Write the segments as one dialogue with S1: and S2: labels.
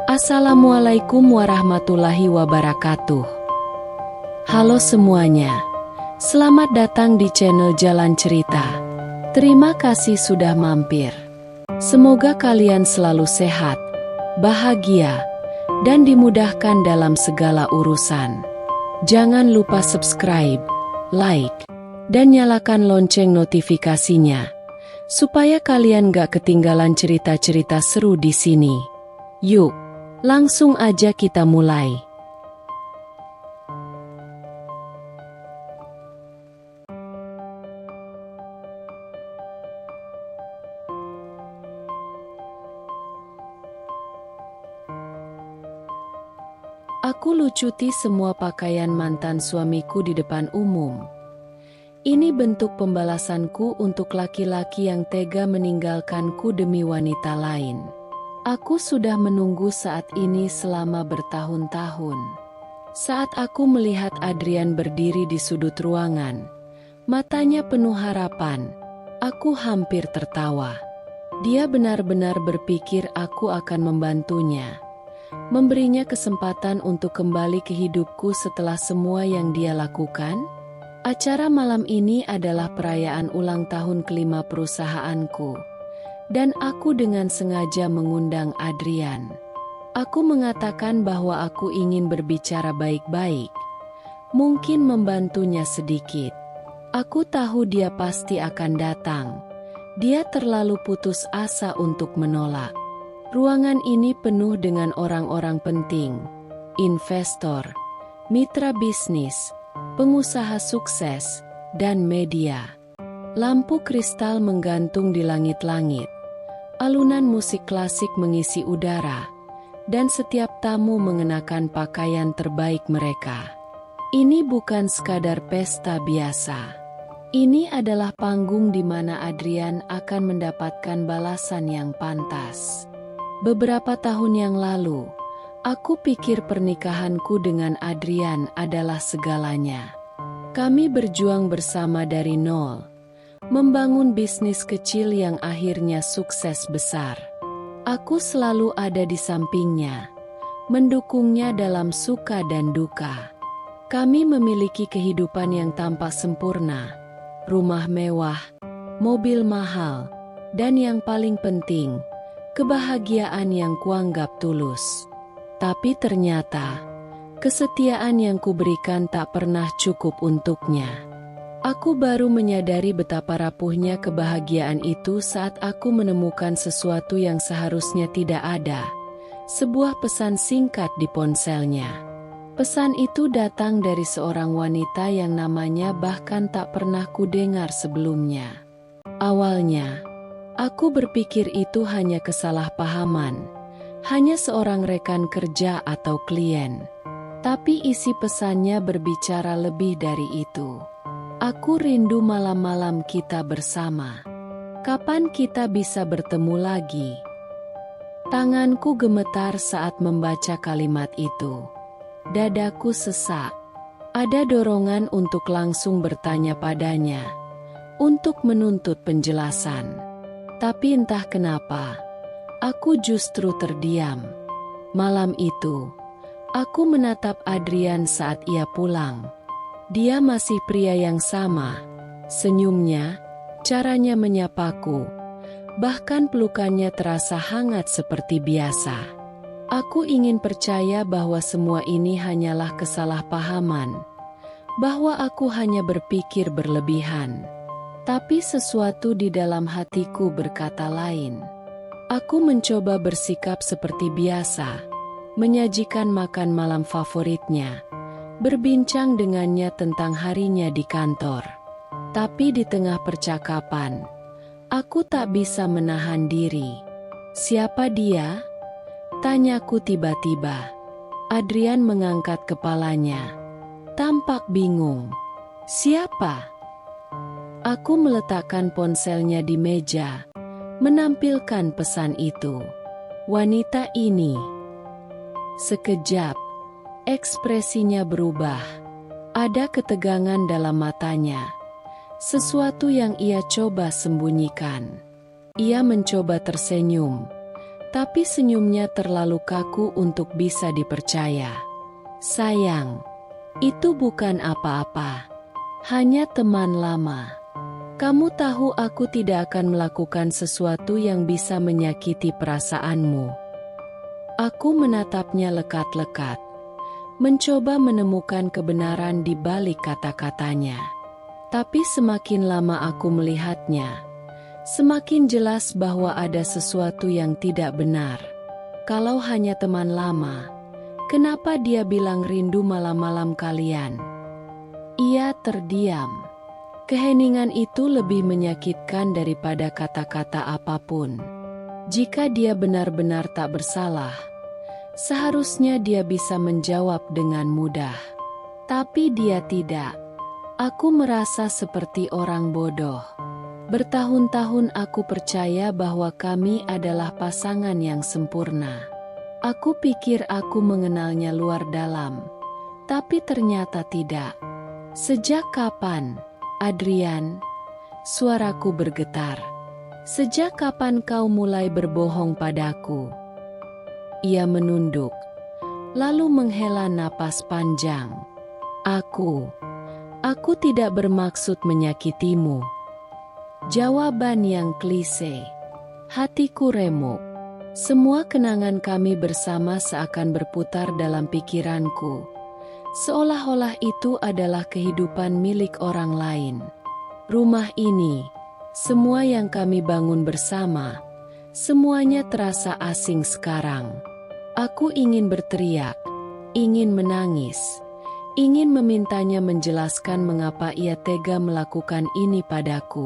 S1: Assalamualaikum warahmatullahi wabarakatuh. Halo semuanya, selamat datang di channel Jalan Cerita. Terima kasih sudah mampir. Semoga kalian selalu sehat, bahagia, dan dimudahkan dalam segala urusan. Jangan lupa subscribe, like, dan nyalakan lonceng notifikasinya, supaya kalian gak ketinggalan cerita-cerita seru di sini. Yuk, langsung aja kita mulai. Aku lucuti semua pakaian mantan suamiku di depan umum. Ini bentuk pembalasanku untuk laki-laki yang tega meninggalkanku demi wanita lain. Aku sudah menunggu saat ini selama bertahun-tahun. Saat aku melihat Adrian berdiri di sudut ruangan, matanya penuh harapan, aku hampir tertawa. Dia benar-benar berpikir aku akan membantunya, memberinya kesempatan untuk kembali ke hidupku setelah semua yang dia lakukan. Acara malam ini adalah perayaan ulang tahun ke-5 perusahaanku, dan aku dengan sengaja mengundang Adrian. Aku mengatakan bahwa aku ingin berbicara baik-baik, mungkin membantunya sedikit. Aku tahu dia pasti akan datang. Dia terlalu putus asa untuk menolak. Ruangan ini penuh dengan orang-orang penting, investor, mitra bisnis, pengusaha sukses, dan media. Lampu kristal menggantung di langit-langit. Alunan musik klasik mengisi udara, dan setiap tamu mengenakan pakaian terbaik mereka. Ini bukan sekadar pesta biasa. Ini adalah panggung di mana Adrian akan mendapatkan balasan yang pantas. Beberapa tahun yang lalu, aku pikir pernikahanku dengan Adrian adalah segalanya. Kami berjuang bersama dari nol, membangun bisnis kecil yang akhirnya sukses besar. Aku selalu ada di sampingnya, mendukungnya dalam suka dan duka. Kami memiliki kehidupan yang tampak sempurna, rumah mewah, mobil mahal, dan yang paling penting, kebahagiaan yang kuanggap tulus. Tapi ternyata, kesetiaan yang kuberikan tak pernah cukup untuknya. Aku baru menyadari betapa rapuhnya kebahagiaan itu saat aku menemukan sesuatu yang seharusnya tidak ada. Sebuah pesan singkat di ponselnya. Pesan itu datang dari seorang wanita yang namanya bahkan tak pernah kudengar sebelumnya. Awalnya, aku berpikir itu hanya kesalahpahaman, hanya seorang rekan kerja atau klien. Tapi isi pesannya berbicara lebih dari itu. Aku rindu malam-malam kita bersama. Kapan kita bisa bertemu lagi? Tanganku gemetar saat membaca kalimat itu. Dadaku sesak. Ada dorongan untuk langsung bertanya padanya, untuk menuntut penjelasan. Tapi entah kenapa, aku justru terdiam. Malam itu, aku menatap Adrian saat ia pulang. Dia masih pria yang sama, senyumnya, caranya menyapaku, bahkan pelukannya terasa hangat seperti biasa. Aku ingin percaya bahwa semua ini hanyalah kesalahpahaman, bahwa aku hanya berpikir berlebihan. Tapi sesuatu di dalam hatiku berkata lain. Aku mencoba bersikap seperti biasa, menyajikan makan malam favoritnya, berbincang dengannya tentang harinya di kantor. Tapi di tengah percakapan, aku tak bisa menahan diri. Siapa dia? Tanyaku tiba-tiba. Adrian mengangkat kepalanya, tampak bingung. Siapa? Aku meletakkan ponselnya di meja, menampilkan pesan itu. Wanita ini. Sekejap, ekspresinya berubah. Ada ketegangan dalam matanya. Sesuatu yang ia coba sembunyikan. Ia mencoba tersenyum, Tapi senyumnya terlalu kaku untuk bisa dipercaya. Sayang, itu bukan apa-apa. Hanya teman lama. Kamu tahu aku tidak akan melakukan sesuatu yang bisa menyakiti perasaanmu. Aku menatapnya lekat-lekat, mencoba menemukan kebenaran di balik kata-katanya. Tapi semakin lama aku melihatnya, semakin jelas bahwa ada sesuatu yang tidak benar. Kalau hanya teman lama, kenapa dia bilang rindu malam-malam kalian? Ia terdiam. Keheningan itu lebih menyakitkan daripada kata-kata apapun. Jika dia benar-benar tak bersalah, seharusnya dia bisa menjawab dengan mudah. Tapi dia tidak. Aku merasa seperti orang bodoh. Bertahun-tahun aku percaya bahwa kami adalah pasangan yang sempurna. Aku pikir aku mengenalnya luar dalam, tapi ternyata tidak. Sejak kapan, Adrian? Suaraku bergetar. Sejak kapan kau mulai berbohong padaku? Ia menunduk, lalu menghela napas panjang. Aku tidak bermaksud menyakitimu. Jawaban yang klise. Hatiku remuk. Semua kenangan kami bersama seakan berputar dalam pikiranku. Seolah-olah itu adalah kehidupan milik orang lain. Rumah ini, semua yang kami bangun bersama, semuanya terasa asing sekarang. Aku ingin berteriak, ingin menangis, ingin memintanya menjelaskan mengapa ia tega melakukan ini padaku.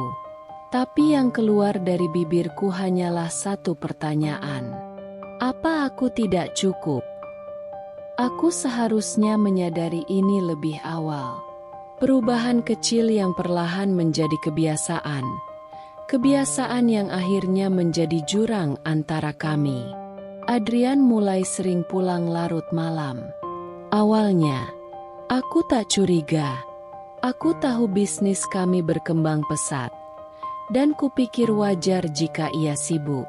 S1: Tapi yang keluar dari bibirku hanyalah satu pertanyaan. Apa aku tidak cukup? Aku seharusnya menyadari ini lebih awal. Perubahan kecil yang perlahan menjadi kebiasaan. Kebiasaan yang akhirnya menjadi jurang antara kami. Adrian mulai sering pulang larut malam. Awalnya, aku tak curiga. Aku tahu bisnis kami berkembang pesat. Dan kupikir wajar jika ia sibuk.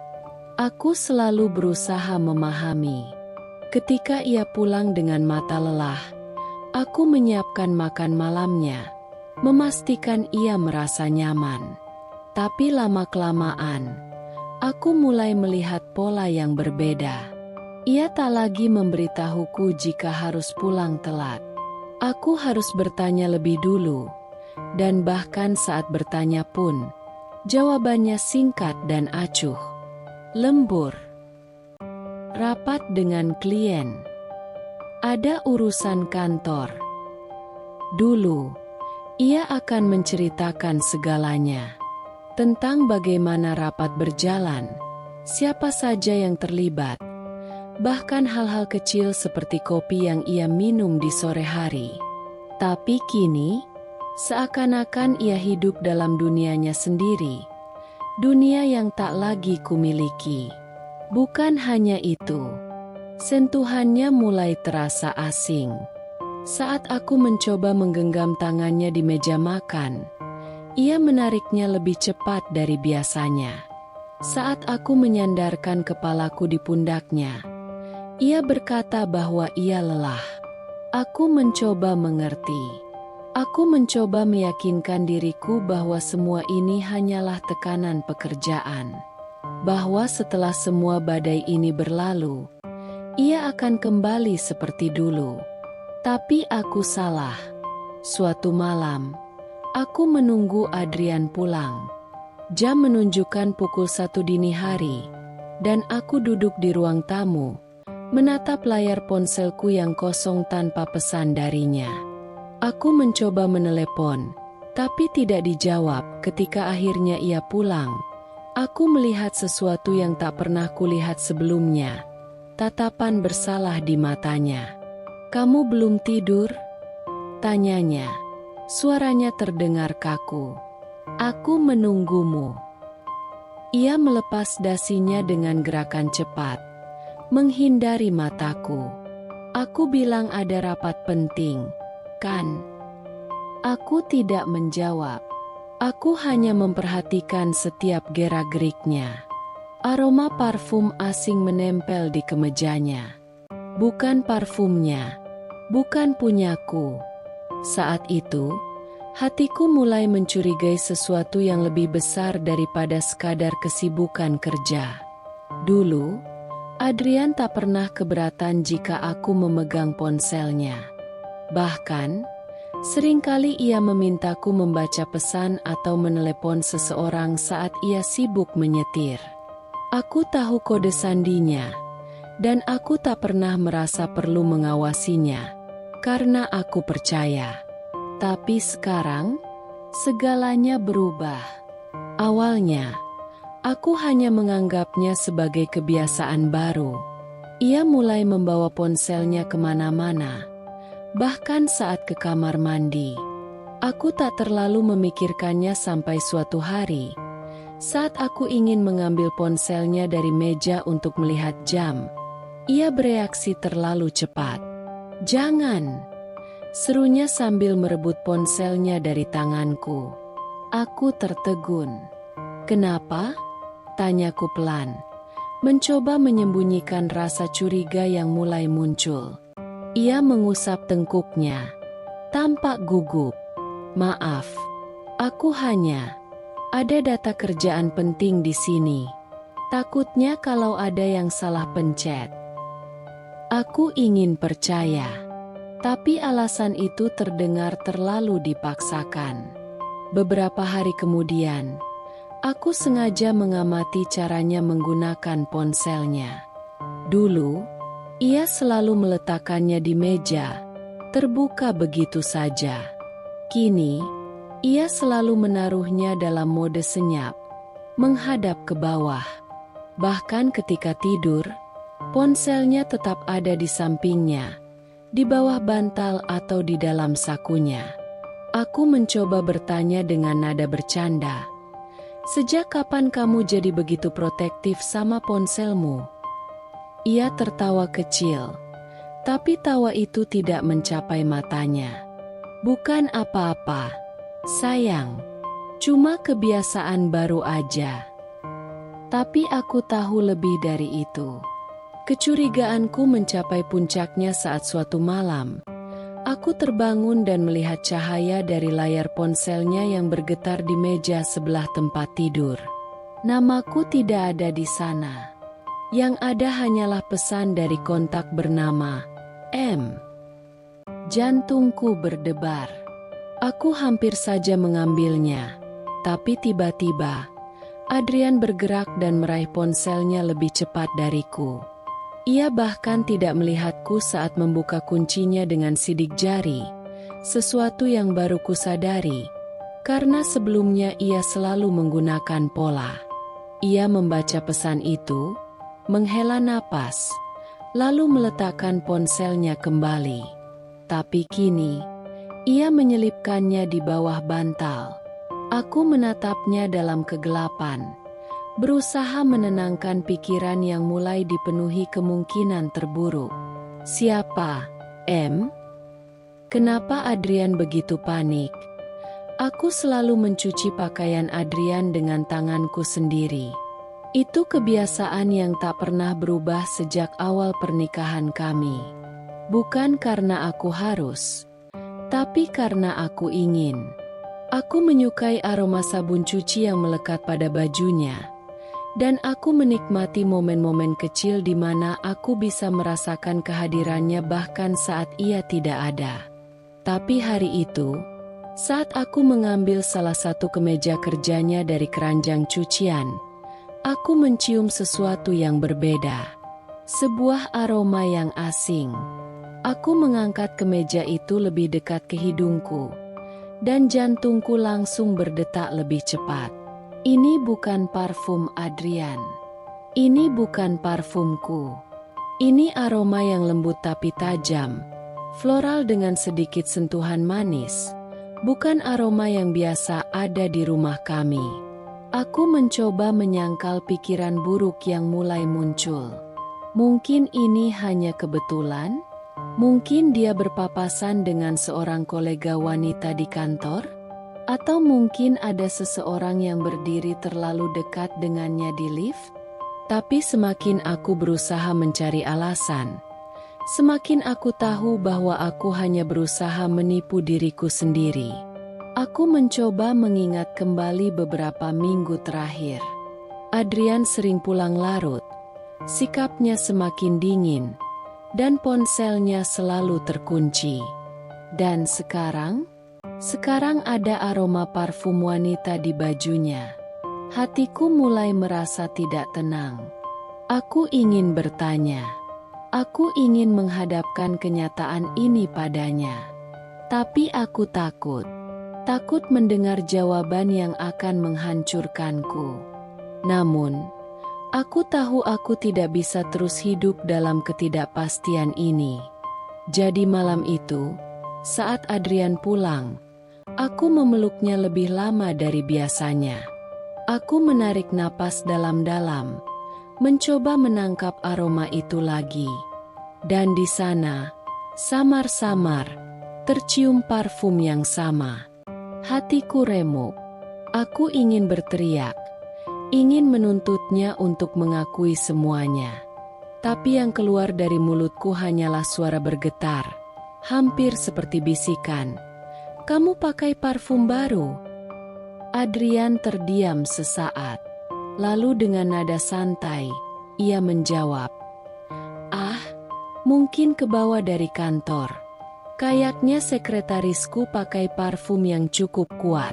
S1: Aku selalu berusaha memahami. Ketika ia pulang dengan mata lelah, aku menyiapkan makan malamnya, memastikan ia merasa nyaman. Tapi lama-kelamaan, aku mulai melihat pola yang berbeda. Ia tak lagi memberitahuku jika harus pulang telat. Aku harus bertanya lebih dulu, dan bahkan saat bertanya pun, jawabannya singkat dan acuh. Lembur. Rapat dengan klien. Ada urusan kantor. Dulu, ia akan menceritakan segalanya. Tentang bagaimana rapat berjalan, siapa saja yang terlibat. Bahkan hal-hal kecil seperti kopi yang ia minum di sore hari. Tapi kini, seakan-akan ia hidup dalam dunianya sendiri. Dunia yang tak lagi kumiliki. Bukan hanya itu. Sentuhannya mulai terasa asing. Saat aku mencoba menggenggam tangannya di meja makan, ia menariknya lebih cepat dari biasanya. Saat aku menyandarkan kepalaku di pundaknya, ia berkata bahwa ia lelah. Aku mencoba mengerti. Aku mencoba meyakinkan diriku bahwa semua ini hanyalah tekanan pekerjaan. Bahwa setelah semua badai ini berlalu, ia akan kembali seperti dulu. Tapi aku salah. Suatu malam, aku menunggu Adrian pulang. Jam menunjukkan pukul 1 dini hari, dan aku duduk di ruang tamu, menatap layar ponselku yang kosong tanpa pesan darinya. Aku mencoba menelepon, tapi tidak dijawab. Ketika akhirnya ia pulang, aku melihat sesuatu yang tak pernah kulihat sebelumnya. Tatapan bersalah di matanya. "Kamu belum tidur?" tanyanya. Suaranya terdengar kaku. "Aku menunggumu." Ia melepas dasinya dengan gerakan cepat, menghindari mataku. Aku bilang ada rapat penting, kan? Aku tidak menjawab. Aku hanya memperhatikan setiap gerak-geriknya. Aroma parfum asing menempel di kemejanya. Bukan parfumnya, bukan punyaku. Saat itu, hatiku mulai mencurigai sesuatu yang lebih besar daripada sekadar kesibukan kerja. Dulu, Adrian tak pernah keberatan jika aku memegang ponselnya. Bahkan, seringkali ia memintaku membaca pesan atau menelepon seseorang saat ia sibuk menyetir. Aku tahu kode sandinya, dan aku tak pernah merasa perlu mengawasinya, karena aku percaya. Tapi sekarang, segalanya berubah. Awalnya, aku hanya menganggapnya sebagai kebiasaan baru. Ia mulai membawa ponselnya kemana-mana, bahkan saat ke kamar mandi. Aku tak terlalu memikirkannya sampai suatu hari, saat aku ingin mengambil ponselnya dari meja untuk melihat jam. Ia bereaksi terlalu cepat. "Jangan!" serunya sambil merebut ponselnya dari tanganku. Aku tertegun. "Kenapa?" tanyaku pelan, mencoba menyembunyikan rasa curiga yang mulai muncul. Ia mengusap tengkuknya, tampak gugup. "Maaf, aku hanya... ada data kerjaan penting di sini. Takutnya kalau ada yang salah pencet." Aku ingin percaya, tapi alasan itu terdengar terlalu dipaksakan. Beberapa hari kemudian, aku sengaja mengamati caranya menggunakan ponselnya. Dulu, ia selalu meletakkannya di meja, terbuka begitu saja. Kini, ia selalu menaruhnya dalam mode senyap, menghadap ke bawah. Bahkan ketika tidur, ponselnya tetap ada di sampingnya, di bawah bantal atau di dalam sakunya. Aku mencoba bertanya dengan nada bercanda. "Sejak kapan kamu jadi begitu protektif sama ponselmu?" Ia tertawa kecil, tapi tawa itu tidak mencapai matanya. "Bukan apa-apa, sayang. Cuma kebiasaan baru aja." Tapi aku tahu lebih dari itu. Kecurigaanku mencapai puncaknya saat suatu malam, aku terbangun dan melihat cahaya dari layar ponselnya yang bergetar di meja sebelah tempat tidur. Namaku tidak ada di sana. Yang ada hanyalah pesan dari kontak bernama M. Jantungku berdebar. Aku hampir saja mengambilnya, tapi tiba-tiba Adrian bergerak dan meraih ponselnya lebih cepat dariku. Ia bahkan tidak melihatku saat membuka kuncinya dengan sidik jari, sesuatu yang baru kusadari, karena sebelumnya ia selalu menggunakan pola. Ia membaca pesan itu, menghela napas, lalu meletakkan ponselnya kembali. Tapi kini, ia menyelipkannya di bawah bantal. Aku menatapnya dalam kegelapan, berusaha menenangkan pikiran yang mulai dipenuhi kemungkinan terburuk. Siapa, M? Kenapa Adrian begitu panik? Aku selalu mencuci pakaian Adrian dengan tanganku sendiri. Itu kebiasaan yang tak pernah berubah sejak awal pernikahan kami. Bukan karena aku harus, tapi karena aku ingin. Aku menyukai aroma sabun cuci yang melekat pada bajunya, dan aku menikmati momen-momen kecil di mana aku bisa merasakan kehadirannya bahkan saat ia tidak ada. Tapi hari itu, saat aku mengambil salah satu kemeja kerjanya dari keranjang cucian, aku mencium sesuatu yang berbeda. Sebuah aroma yang asing. Aku mengangkat kemeja itu lebih dekat ke hidungku, dan jantungku langsung berdetak lebih cepat. Ini bukan parfum Adrian. Ini bukan parfumku. Ini aroma yang lembut tapi tajam, floral dengan sedikit sentuhan manis. Bukan aroma yang biasa ada di rumah kami. Aku mencoba menyangkal pikiran buruk yang mulai muncul. Mungkin ini hanya kebetulan? Mungkin dia berpapasan dengan seorang kolega wanita di kantor? Atau mungkin ada seseorang yang berdiri terlalu dekat dengannya di lift? Tapi semakin aku berusaha mencari alasan, semakin aku tahu bahwa aku hanya berusaha menipu diriku sendiri. Aku mencoba mengingat kembali beberapa minggu terakhir. Adrian sering pulang larut, sikapnya semakin dingin, dan ponselnya selalu terkunci. Dan sekarang ada aroma parfum wanita di bajunya. Hatiku mulai merasa tidak tenang. Aku ingin bertanya. Aku ingin menghadapkan kenyataan ini padanya. Tapi aku takut. Takut mendengar jawaban yang akan menghancurkanku. Namun, aku tahu aku tidak bisa terus hidup dalam ketidakpastian ini. Jadi malam itu, saat Adrian pulang, aku memeluknya lebih lama dari biasanya. Aku menarik napas dalam-dalam, mencoba menangkap aroma itu lagi. Dan di sana, samar-samar, tercium parfum yang sama. Hatiku remuk. Aku ingin berteriak, ingin menuntutnya untuk mengakui semuanya. Tapi yang keluar dari mulutku hanyalah suara bergetar, hampir seperti bisikan. "Kamu pakai parfum baru?" Adrian terdiam sesaat. Lalu dengan nada santai, ia menjawab, "Ah, mungkin kebawa dari kantor. Kayaknya sekretarisku pakai parfum yang cukup kuat."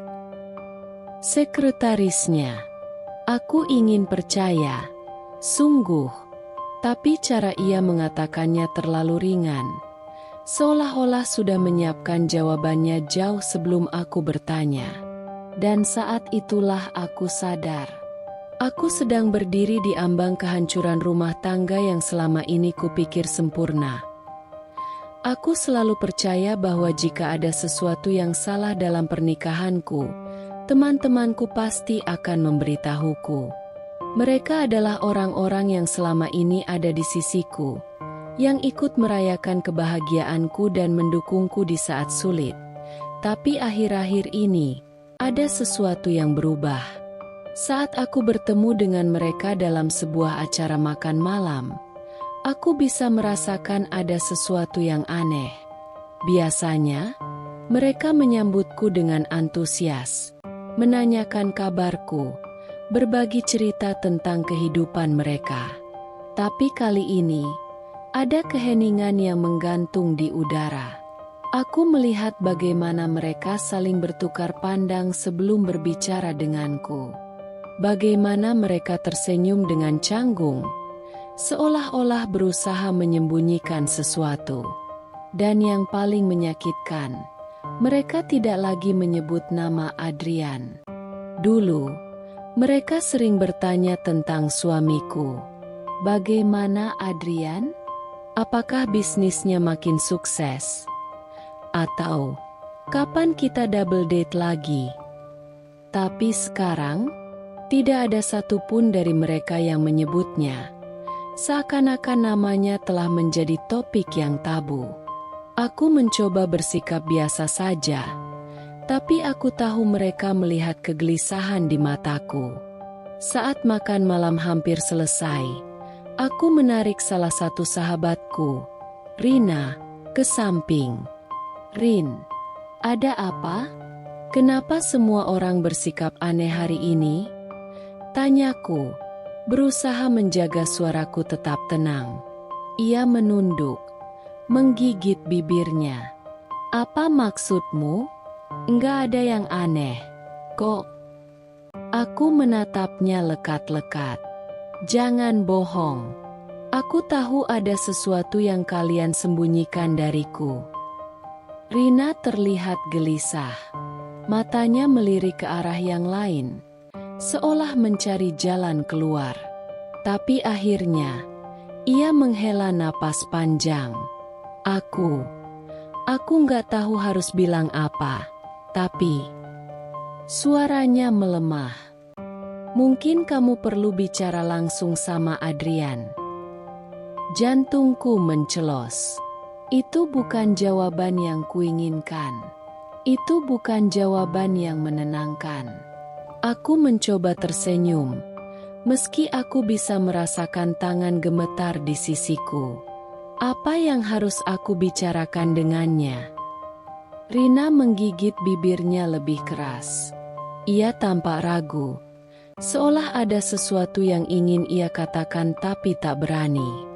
S1: Sekretarisnya. Aku ingin percaya. Sungguh. Tapi cara ia mengatakannya terlalu ringan. Seolah-olah sudah menyiapkan jawabannya jauh sebelum aku bertanya. Dan saat itulah aku sadar. Aku sedang berdiri di ambang kehancuran rumah tangga yang selama ini kupikir sempurna. Aku selalu percaya bahwa jika ada sesuatu yang salah dalam pernikahanku, teman-temanku pasti akan memberitahuku. Mereka adalah orang-orang yang selama ini ada di sisiku, yang ikut merayakan kebahagiaanku dan mendukungku di saat sulit. Tapi akhir-akhir ini, ada sesuatu yang berubah. Saat aku bertemu dengan mereka dalam sebuah acara makan malam, aku bisa merasakan ada sesuatu yang aneh. Biasanya, mereka menyambutku dengan antusias, menanyakan kabarku, berbagi cerita tentang kehidupan mereka. Tapi kali ini, ada keheningan yang menggantung di udara. Aku melihat bagaimana mereka saling bertukar pandang sebelum berbicara denganku. Bagaimana mereka tersenyum dengan canggung, seolah-olah berusaha menyembunyikan sesuatu. Dan yang paling menyakitkan, mereka tidak lagi menyebut nama Adrian. Dulu, mereka sering bertanya tentang suamiku. Bagaimana Adrian? Apakah bisnisnya makin sukses? Atau, kapan kita double date lagi? Tapi sekarang, tidak ada satupun dari mereka yang menyebutnya. Seakan-akan namanya telah menjadi topik yang tabu. Aku mencoba bersikap biasa saja, tapi aku tahu mereka melihat kegelisahan di mataku. Saat makan malam hampir selesai, aku menarik salah satu sahabatku, Rina, ke samping. "Rin, ada apa? Kenapa semua orang bersikap aneh hari ini?" Tanyaku, berusaha menjaga suaraku tetap tenang. Ia menunduk, menggigit bibirnya. "Apa maksudmu? Enggak ada yang aneh, kok." Aku menatapnya lekat-lekat. "Jangan bohong. Aku tahu ada sesuatu yang kalian sembunyikan dariku." Rina terlihat gelisah. Matanya melirik ke arah yang lain, seolah mencari jalan keluar. Tapi akhirnya, ia menghela napas panjang. Aku nggak tahu harus bilang apa, tapi..." Suaranya melemah. "Mungkin kamu perlu bicara langsung sama Adrian." Jantungku mencelos. Itu bukan jawaban yang kuinginkan. Itu bukan jawaban yang menenangkan. Aku mencoba tersenyum, Meski aku bisa merasakan tangan gemetar di sisiku. Apa yang harus aku bicarakan dengannya? Rina menggigit bibirnya lebih keras. Ia tampak ragu. Seolah ada sesuatu yang ingin ia katakan tapi tak berani.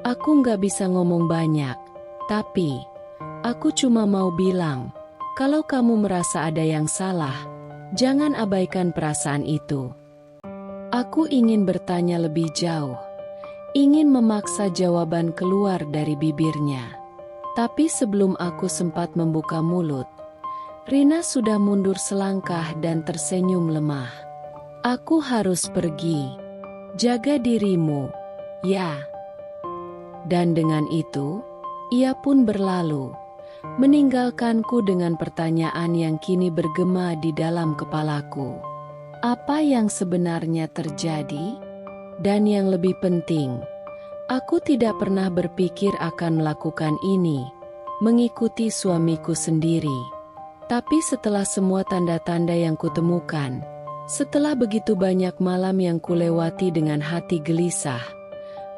S1: Aku nggak bisa ngomong banyak. Tapi, aku cuma mau bilang, kalau kamu merasa ada yang salah, jangan abaikan perasaan itu. Aku ingin bertanya lebih jauh, ingin memaksa jawaban keluar dari bibirnya. Tapi sebelum aku sempat membuka mulut, Rina sudah mundur selangkah dan tersenyum lemah. Aku harus pergi. Jaga dirimu, ya. Dan dengan itu, ia pun berlalu, meninggalkanku dengan pertanyaan yang kini bergema di dalam kepalaku. Apa yang sebenarnya terjadi? Dan yang lebih penting, aku tidak pernah berpikir akan melakukan ini, mengikuti suamiku sendiri. Tapi setelah semua tanda-tanda yang kutemukan, setelah begitu banyak malam yang kulewati dengan hati gelisah,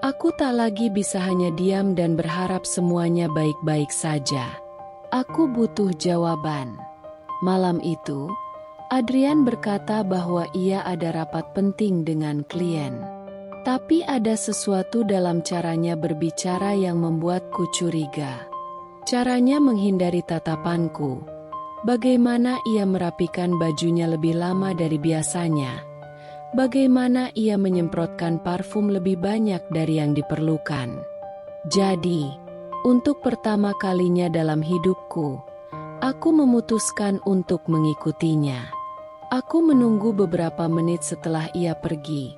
S1: aku tak lagi bisa hanya diam dan berharap semuanya baik-baik saja. Aku butuh jawaban. Malam itu, Adrian berkata bahwa ia ada rapat penting dengan klien. Tapi ada sesuatu dalam caranya berbicara yang membuatku curiga. Caranya menghindari tatapanku. Bagaimana ia merapikan bajunya lebih lama dari biasanya. Bagaimana ia menyemprotkan parfum lebih banyak dari yang diperlukan. Jadi, untuk pertama kalinya dalam hidupku, aku memutuskan untuk mengikutinya. Aku menunggu beberapa menit setelah ia pergi,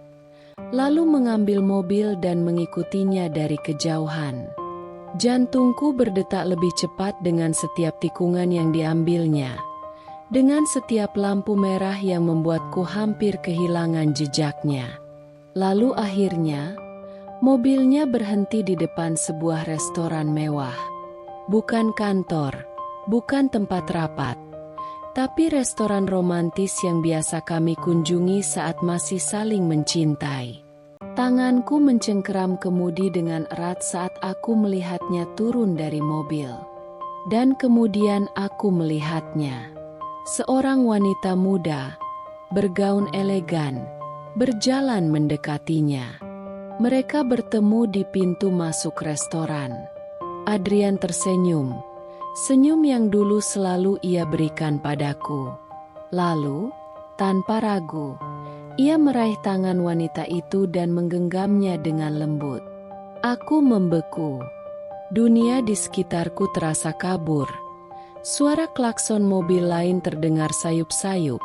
S1: lalu mengambil mobil dan mengikutinya dari kejauhan. Jantungku berdetak lebih cepat dengan setiap tikungan yang diambilnya. Dengan setiap lampu merah yang membuatku hampir kehilangan jejaknya. Lalu akhirnya, mobilnya berhenti di depan sebuah restoran mewah. Bukan kantor, bukan tempat rapat, tapi restoran romantis yang biasa kami kunjungi saat masih saling mencintai. Tanganku mencengkeram kemudi dengan erat saat aku melihatnya turun dari mobil. Dan kemudian aku melihatnya. Seorang wanita muda, bergaun elegan, berjalan mendekatinya. Mereka bertemu di pintu masuk restoran. Adrian tersenyum, senyum yang dulu selalu ia berikan padaku. Lalu, tanpa ragu, ia meraih tangan wanita itu dan menggenggamnya dengan lembut. Aku membeku. Dunia di sekitarku terasa kabur. Suara klakson mobil lain terdengar sayup-sayup,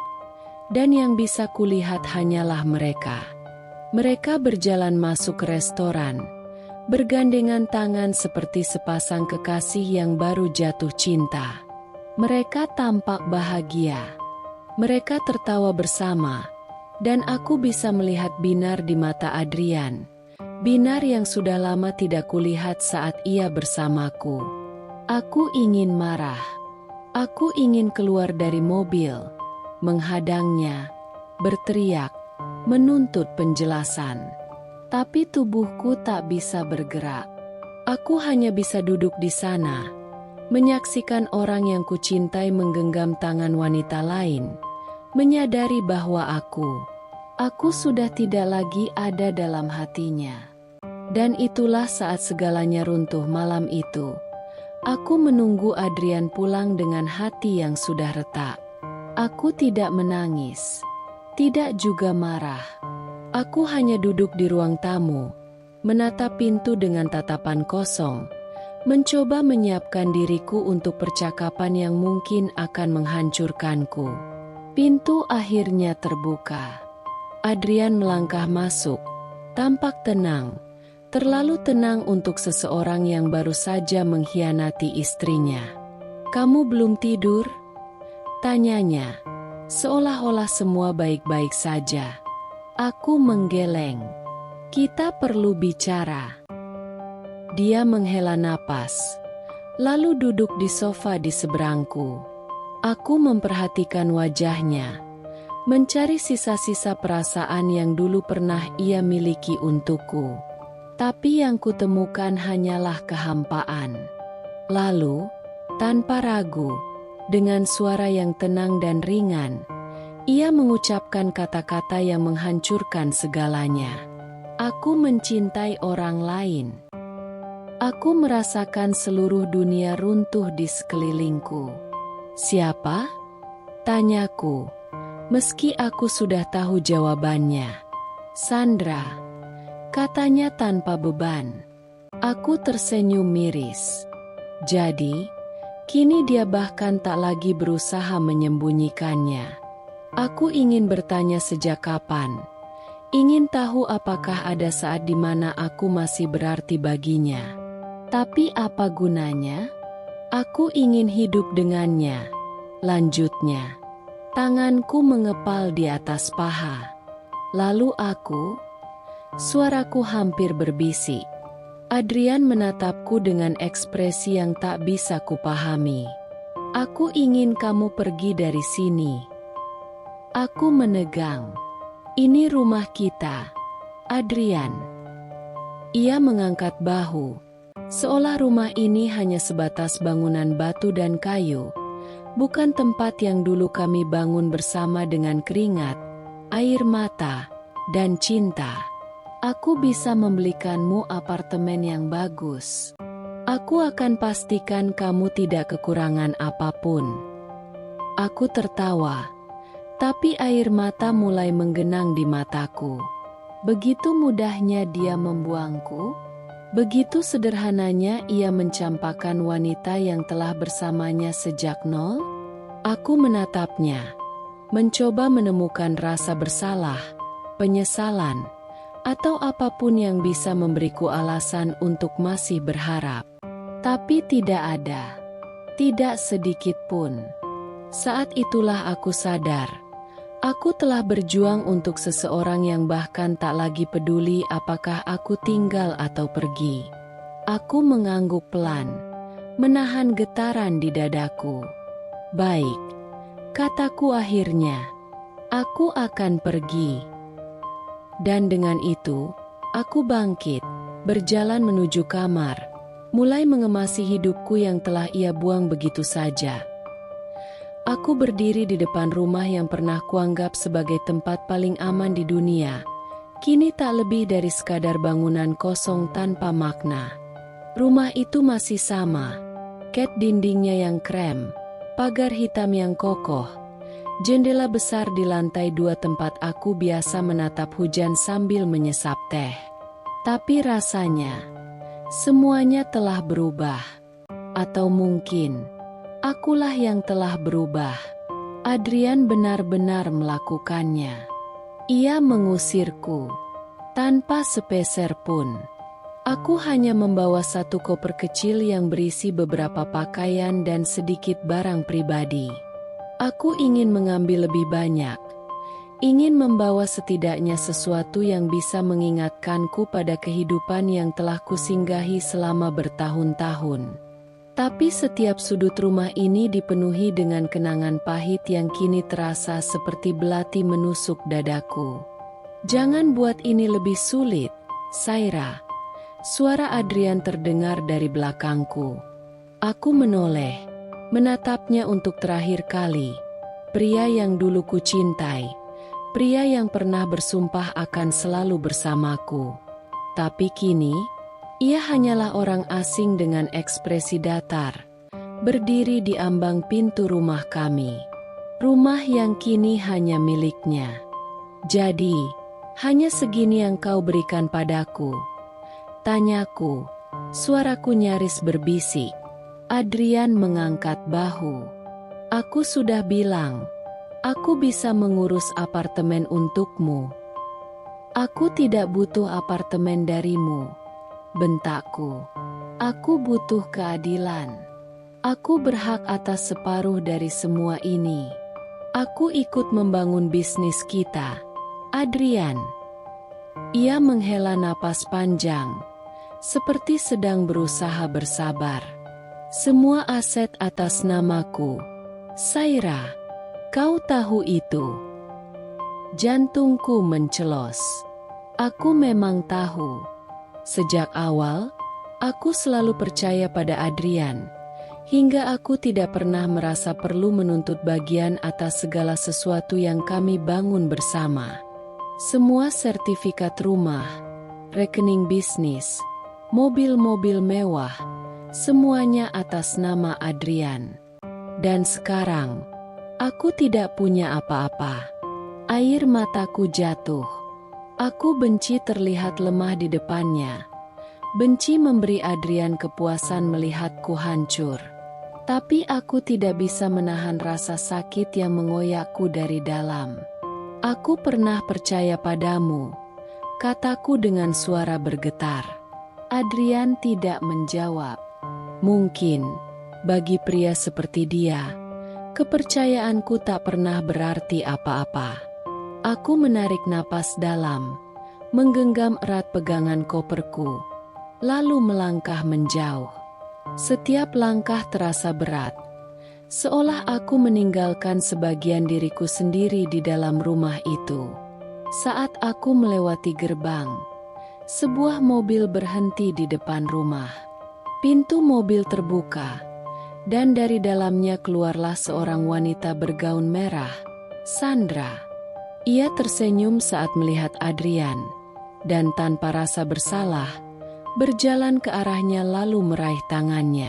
S1: dan yang bisa kulihat hanyalah mereka. Mereka berjalan masuk ke restoran, bergandengan tangan seperti sepasang kekasih yang baru jatuh cinta. Mereka tampak bahagia. Mereka tertawa bersama, dan aku bisa melihat binar di mata Adrian. Binar yang sudah lama tidak kulihat saat ia bersamaku. Aku ingin marah. Aku ingin keluar dari mobil, menghadangnya, berteriak, menuntut penjelasan. Tapi tubuhku tak bisa bergerak. Aku hanya bisa duduk di sana, menyaksikan orang yang kucintai menggenggam tangan wanita lain, menyadari bahwa aku sudah tidak lagi ada dalam hatinya. Dan itulah saat segalanya runtuh malam itu. Aku menunggu Adrian pulang dengan hati yang sudah retak. Aku tidak menangis, tidak juga marah. Aku hanya duduk di ruang tamu, menatap pintu dengan tatapan kosong, mencoba menyiapkan diriku untuk percakapan yang mungkin akan menghancurkanku. Pintu akhirnya terbuka. Adrian melangkah masuk, tampak tenang. Terlalu tenang untuk seseorang yang baru saja mengkhianati istrinya. "Kamu belum tidur?" tanyanya, seolah-olah semua baik-baik saja. Aku menggeleng. "Kita perlu bicara." Dia menghela napas, lalu duduk di sofa di seberangku. Aku memperhatikan wajahnya, mencari sisa-sisa perasaan yang dulu pernah ia miliki untukku. Tapi yang kutemukan hanyalah kehampaan. Lalu, tanpa ragu, dengan suara yang tenang dan ringan, ia mengucapkan kata-kata yang menghancurkan segalanya. Aku mencintai orang lain. Aku merasakan seluruh dunia runtuh di sekelilingku. Siapa? Tanyaku, meski aku sudah tahu jawabannya. Sandra, katanya tanpa beban. Aku tersenyum miris. Jadi, kini dia bahkan tak lagi berusaha menyembunyikannya. Aku ingin bertanya sejak kapan. Ingin tahu apakah ada saat di mana aku masih berarti baginya. Tapi apa gunanya? Aku ingin hidup dengannya. Lanjutnya, tanganku mengepal di atas paha. Lalu suaraku hampir berbisik. Adrian menatapku dengan ekspresi yang tak bisa kupahami. Aku ingin kamu pergi dari sini. Aku menegang. Ini rumah kita, Adrian. Ia mengangkat bahu, seolah rumah ini hanya sebatas bangunan batu dan kayu, bukan tempat yang dulu kami bangun bersama dengan keringat, air mata, dan cinta. Aku bisa membelikanmu apartemen yang bagus. Aku akan pastikan kamu tidak kekurangan apapun. Aku tertawa, tapi air mata mulai menggenang di mataku. Begitu mudahnya dia membuangku, begitu sederhananya ia mencampakkan wanita yang telah bersamanya sejak nol. Aku menatapnya, mencoba menemukan rasa bersalah, penyesalan, atau apapun yang bisa memberiku alasan untuk masih berharap. Tapi tidak ada, tidak sedikit pun. Saat itulah aku sadar, aku telah berjuang untuk seseorang yang bahkan tak lagi peduli apakah aku tinggal atau pergi. Aku mengangguk pelan, menahan getaran di dadaku. Baik, kataku akhirnya, aku akan pergi. Dan dengan itu, aku bangkit, berjalan menuju kamar, mulai mengemasi hidupku yang telah ia buang begitu saja. Aku berdiri di depan rumah yang pernah kuanggap sebagai tempat paling aman di dunia. Kini tak lebih dari sekadar bangunan kosong tanpa makna. Rumah itu masih sama. Cat dindingnya yang krem, pagar hitam yang kokoh, jendela besar di lantai 2 tempat aku biasa menatap hujan sambil menyesap teh. Tapi rasanya, semuanya telah berubah. Atau mungkin, akulah yang telah berubah. Adrian benar-benar melakukannya. Ia mengusirku, tanpa sepeser pun. Aku hanya membawa satu koper kecil yang berisi beberapa pakaian dan sedikit barang pribadi. Aku ingin mengambil lebih banyak. Ingin membawa setidaknya sesuatu yang bisa mengingatkanku pada kehidupan yang telah kusinggahi selama bertahun-tahun. Tapi setiap sudut rumah ini dipenuhi dengan kenangan pahit yang kini terasa seperti belati menusuk dadaku. Jangan buat ini lebih sulit, Saira. Suara Adrian terdengar dari belakangku. Aku menoleh, menatapnya untuk terakhir kali. Pria yang dulu kucintai, pria yang pernah bersumpah akan selalu bersamaku. Tapi kini, ia hanyalah orang asing dengan ekspresi datar, berdiri di ambang pintu rumah kami. Rumah yang kini hanya miliknya. Jadi, hanya segini yang kau berikan padaku? Tanyaku, suaraku nyaris berbisik. Adrian mengangkat bahu. Aku sudah bilang, aku bisa mengurus apartemen untukmu. Aku tidak butuh apartemen darimu, bentakku. Aku butuh keadilan. Aku berhak atas separuh dari semua ini. Aku ikut membangun bisnis kita, Adrian. Ia menghela napas panjang, seperti sedang berusaha bersabar. Semua aset atas namaku. Saira, kau tahu itu. Jantungku mencelos. Aku memang tahu. Sejak awal, aku selalu percaya pada Adrian. Hingga aku tidak pernah merasa perlu menuntut bagian atas segala sesuatu yang kami bangun bersama. Semua sertifikat rumah, rekening bisnis, mobil-mobil mewah, semuanya atas nama Adrian. Dan sekarang, aku tidak punya apa-apa. Air mataku jatuh. Aku benci terlihat lemah di depannya. Benci memberi Adrian kepuasan melihatku hancur. Tapi aku tidak bisa menahan rasa sakit yang mengoyakku dari dalam. Aku pernah percaya padamu, kataku dengan suara bergetar. Adrian tidak menjawab. Mungkin, bagi pria seperti dia, kepercayaanku tak pernah berarti apa-apa. Aku menarik napas dalam, menggenggam erat pegangan koperku, lalu melangkah menjauh. Setiap langkah terasa berat, seolah aku meninggalkan sebagian diriku sendiri di dalam rumah itu. Saat aku melewati gerbang, sebuah mobil berhenti di depan rumah. Pintu mobil terbuka, dan dari dalamnya keluarlah seorang wanita bergaun merah, Sandra. Ia tersenyum saat melihat Adrian, dan tanpa rasa bersalah, berjalan ke arahnya lalu meraih tangannya.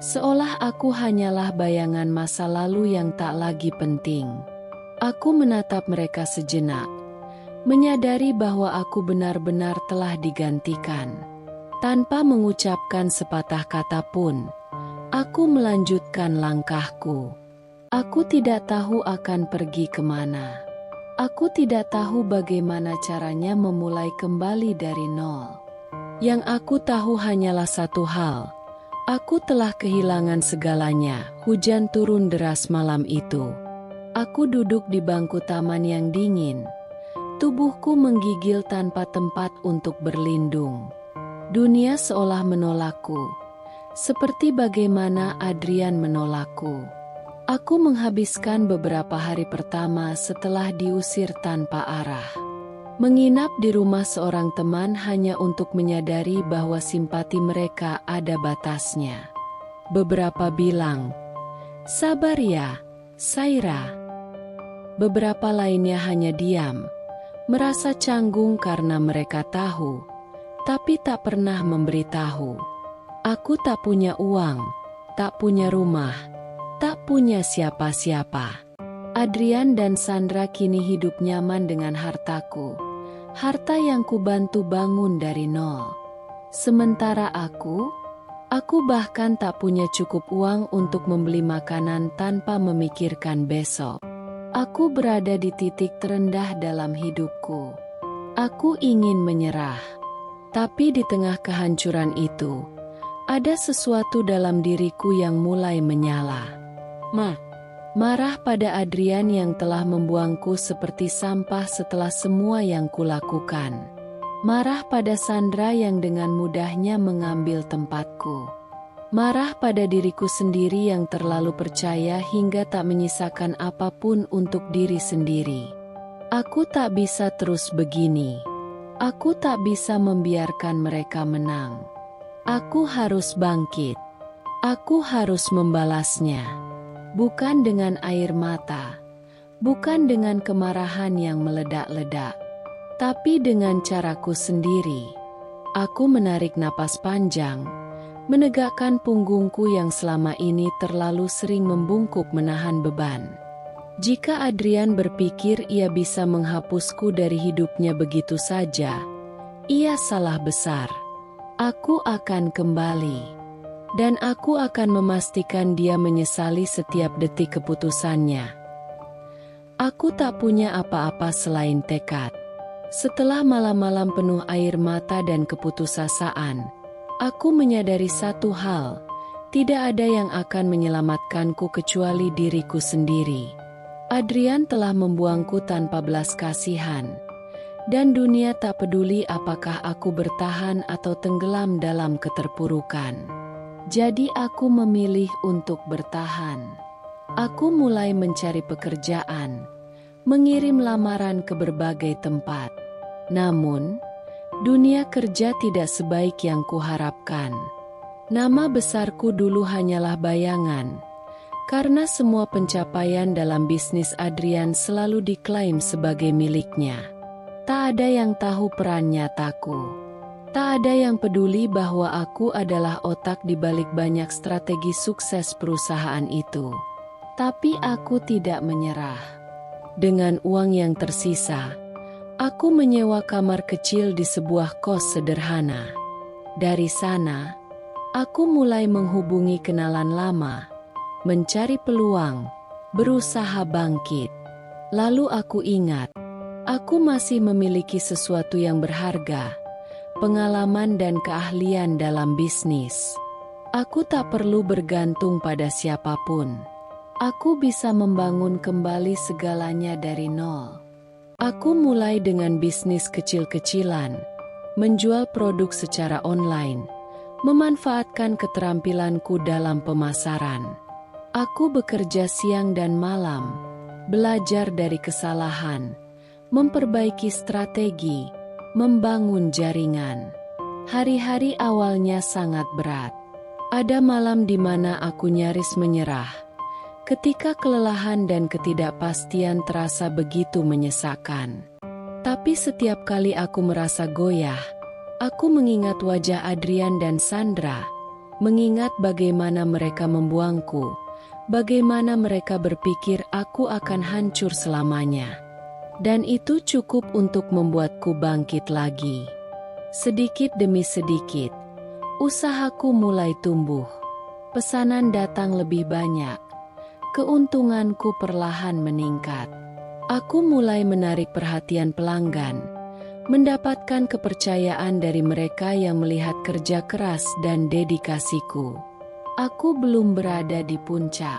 S1: Seolah aku hanyalah bayangan masa lalu yang tak lagi penting. Aku menatap mereka sejenak, menyadari bahwa aku benar-benar telah digantikan. Tanpa mengucapkan sepatah kata pun, aku melanjutkan langkahku. Aku tidak tahu akan pergi kemana. Aku tidak tahu bagaimana caranya memulai kembali dari nol. Yang aku tahu hanyalah satu hal. Aku telah kehilangan segalanya. Hujan turun deras malam itu. Aku duduk di bangku taman yang dingin. Tubuhku menggigil tanpa tempat untuk berlindung. Dunia seolah menolakku. Seperti bagaimana Adrian menolakku. Aku menghabiskan beberapa hari pertama setelah diusir tanpa arah. Menginap di rumah seorang teman hanya untuk menyadari bahwa simpati mereka ada batasnya. Beberapa bilang, "Sabar ya, Saira." Beberapa lainnya hanya diam, merasa canggung karena mereka tahu, tapi tak pernah memberitahu. Aku tak punya uang, tak punya rumah, tak punya siapa-siapa. Adrian dan Sandra kini hidup nyaman dengan hartaku. Harta yang kubantu bangun dari nol. Sementara aku bahkan tak punya cukup uang untuk membeli makanan tanpa memikirkan besok. Aku berada di titik terendah dalam hidupku. Aku ingin menyerah. Tapi di tengah kehancuran itu, ada sesuatu dalam diriku yang mulai menyala. Marah pada Adrian yang telah membuangku seperti sampah setelah semua yang kulakukan. Marah pada Sandra yang dengan mudahnya mengambil tempatku. Marah pada diriku sendiri yang terlalu percaya hingga tak menyisakan apapun untuk diri sendiri. Aku tak bisa terus begini. Aku tak bisa membiarkan mereka menang. Aku harus bangkit. Aku harus membalasnya. Bukan dengan air mata, bukan dengan kemarahan yang meledak-ledak, tapi dengan caraku sendiri. Aku menarik napas panjang, menegakkan punggungku yang selama ini terlalu sering membungkuk menahan beban. Jika Adrian berpikir ia bisa menghapusku dari hidupnya begitu saja, ia salah besar. Aku akan kembali. Dan aku akan memastikan dia menyesali setiap detik keputusannya. Aku tak punya apa-apa selain tekad. Setelah malam-malam penuh air mata dan keputusasaan, aku menyadari satu hal, tidak ada yang akan menyelamatkanku kecuali diriku sendiri. Adrian telah membuangku tanpa belas kasihan, dan dunia tak peduli apakah aku bertahan atau tenggelam dalam keterpurukan. Jadi aku memilih untuk bertahan. Aku mulai mencari pekerjaan, mengirim lamaran ke berbagai tempat. Namun, dunia kerja tidak sebaik yang kuharapkan. Nama besarku dulu hanyalah bayangan, karena semua pencapaian dalam bisnis Adrian selalu diklaim sebagai miliknya. Tak ada yang tahu peran nyataku. Tak ada yang peduli bahwa aku adalah otak di balik banyak strategi sukses perusahaan itu. Tapi aku tidak menyerah. Dengan uang yang tersisa, aku menyewa kamar kecil di sebuah kos sederhana. Dari sana, aku mulai menghubungi kenalan lama, mencari peluang, berusaha bangkit. Lalu aku ingat, aku masih memiliki sesuatu yang berharga, pengalaman dan keahlian dalam bisnis. Aku tak perlu bergantung pada siapapun. Aku bisa membangun kembali segalanya dari nol. Aku mulai dengan bisnis kecil-kecilan, menjual produk secara online, memanfaatkan keterampilanku dalam pemasaran. Aku bekerja siang dan malam, belajar dari kesalahan, memperbaiki strategi, membangun jaringan. Hari-hari awalnya sangat berat. Ada malam di mana aku nyaris menyerah, ketika kelelahan dan ketidakpastian terasa begitu menyesakkan. Tapi setiap kali aku merasa goyah, aku mengingat wajah Adrian dan Sandra, mengingat bagaimana mereka membuangku, bagaimana mereka berpikir aku akan hancur selamanya. Dan itu cukup untuk membuatku bangkit lagi. Sedikit demi sedikit, usahaku mulai tumbuh. Pesanan datang lebih banyak. Keuntunganku perlahan meningkat. Aku mulai menarik perhatian pelanggan, mendapatkan kepercayaan dari mereka yang melihat kerja keras dan dedikasiku. Aku belum berada di puncak.